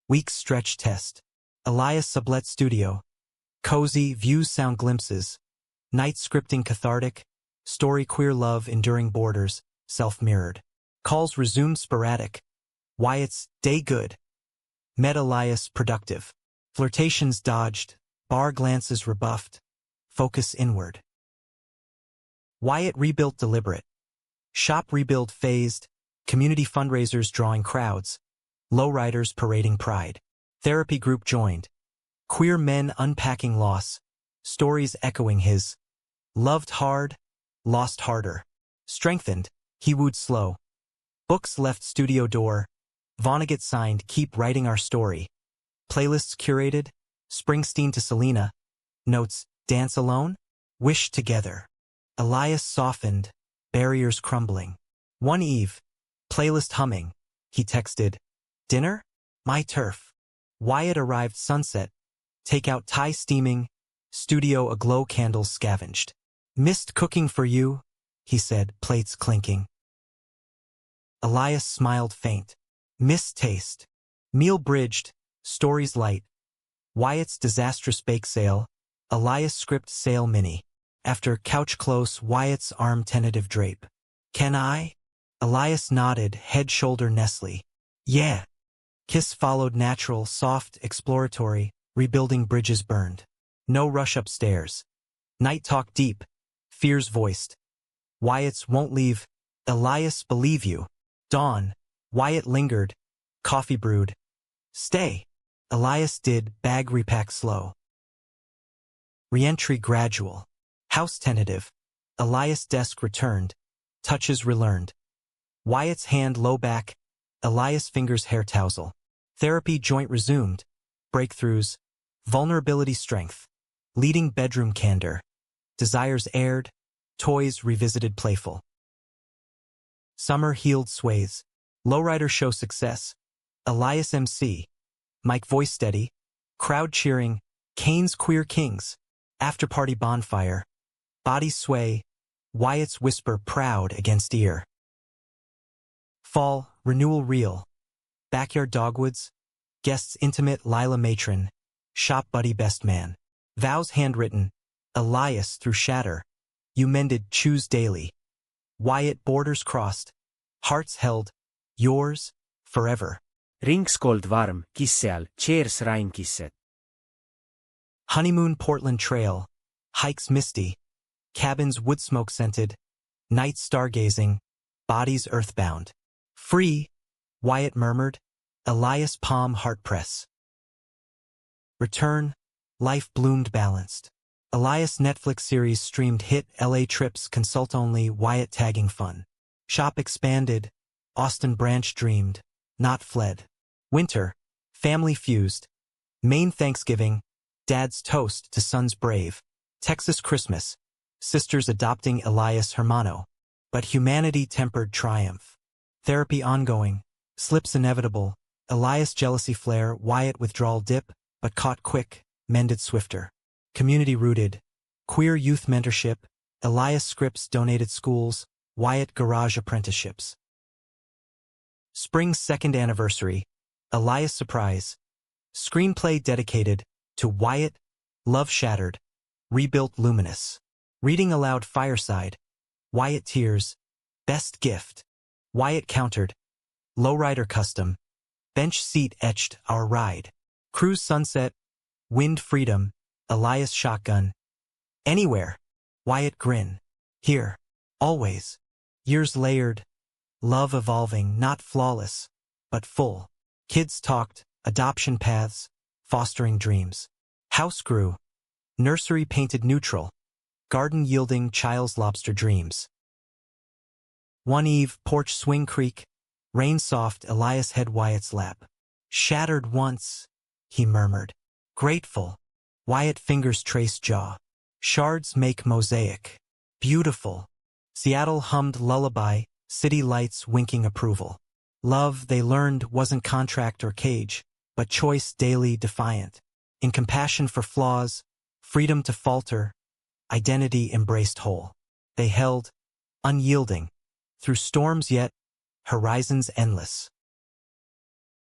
Week stretch test. Elias sublet studio. Cozy, views sound glimpses. Night scripting cathartic. Story queer love enduring borders, self-mirrored. Calls resumed sporadic. Wyatt's day good. Met Elias productive. Flirtations dodged. Bar glances rebuffed. Focus inward. Wyatt rebuilt deliberate. Shop rebuild phased. Community fundraisers drawing crowds. Lowriders parading pride. Therapy group joined. Queer men unpacking loss. Stories echoing his. Loved hard, lost harder. Strengthened, he wooed slow. Books left studio door. Vonnegut signed, keep writing our story. Playlists curated. Springsteen to Selena. Notes, dance alone? Wish together. Elias softened, barriers crumbling. One eve, playlist humming. He texted, dinner? My turf. Wyatt arrived sunset. Takeout Thai steaming. Studio aglow candles scavenged. Missed cooking for you, he said, plates clinking. Elias smiled faint. Missed taste. Meal bridged, stories light. Wyatt's disastrous bake sale. Elias script sale mini. After couch close, Wyatt's arm tentative drape. Can I? Elias nodded, head shoulder Nestle. Yeah. Kiss followed natural, soft, exploratory, rebuilding bridges burned. No rush upstairs. Night talk deep. Fears voiced. Wyatt's won't leave. Elias believe you. Dawn. Wyatt lingered. Coffee brewed. Stay. Elias did, bag repack slow. Reentry gradual. House tentative. Elias desk returned. Touches relearned. Wyatt's hand low back. Elias fingers hair tousle. Therapy joint resumed. Breakthroughs. Vulnerability strength. Leading bedroom candor. Desires aired. Toys revisited playful. Summer healed sways. Lowrider show success. Elias MC. Mike voice steady. Crowd cheering. Kane's queer kings. After party bonfire. Body sway. Wyatt's whisper proud against ear. Fall, renewal real. Backyard dogwoods. Guests intimate Lila matron. Shop buddy best man. Vows handwritten. Elias through shatter. You mended choose daily. Wyatt borders crossed. Hearts held. Yours, forever. Ringskold varm, kissel, cheers rein kisset. Honeymoon Portland Trail. Hikes misty. Cabins wood smoke scented. Night stargazing. Bodies earthbound. Free, Wyatt murmured. Elias palm heart press. Return. Life bloomed balanced. Elias Netflix series streamed hit. LA trips consult only. Wyatt tagging fun. Shop expanded. Austin branch dreamed. Not fled. Winter. Family fused. Maine Thanksgiving. Dad's toast to sons brave. Texas Christmas. Sisters adopting Elias Hermano. But humanity tempered triumph. Therapy ongoing. Slips inevitable. Elias jealousy flare. Wyatt withdrawal dip, but caught quick. Mended swifter. Community rooted. Queer youth mentorship. Elias scripts donated schools. Wyatt garage apprenticeships. Spring's second anniversary. Elias surprise. Screenplay dedicated to Wyatt. Love shattered. Rebuilt luminous. Reading aloud fireside. Wyatt tears. Best gift. Wyatt countered. Lowrider custom. Bench seat etched our ride. Cruise sunset. Wind freedom. Elias shotgun. Anywhere. Wyatt grin. Here. Always. Years layered. Love evolving, not flawless, but full. Kids talked. Adoption paths. Fostering dreams. House grew. Nursery painted neutral. Garden yielding child's lobster dreams. One eve, porch swing creak. Rain soft, Elias head Wyatt's lap. Shattered once, he murmured. Grateful. Wyatt fingers trace jaw. Shards make mosaic. Beautiful. Seattle hummed lullaby, city lights winking approval. Love, they learned, wasn't contract or cage, but choice daily defiant. In compassion for flaws, freedom to falter, identity embraced whole. They held, unyielding, through storms yet, horizons endless.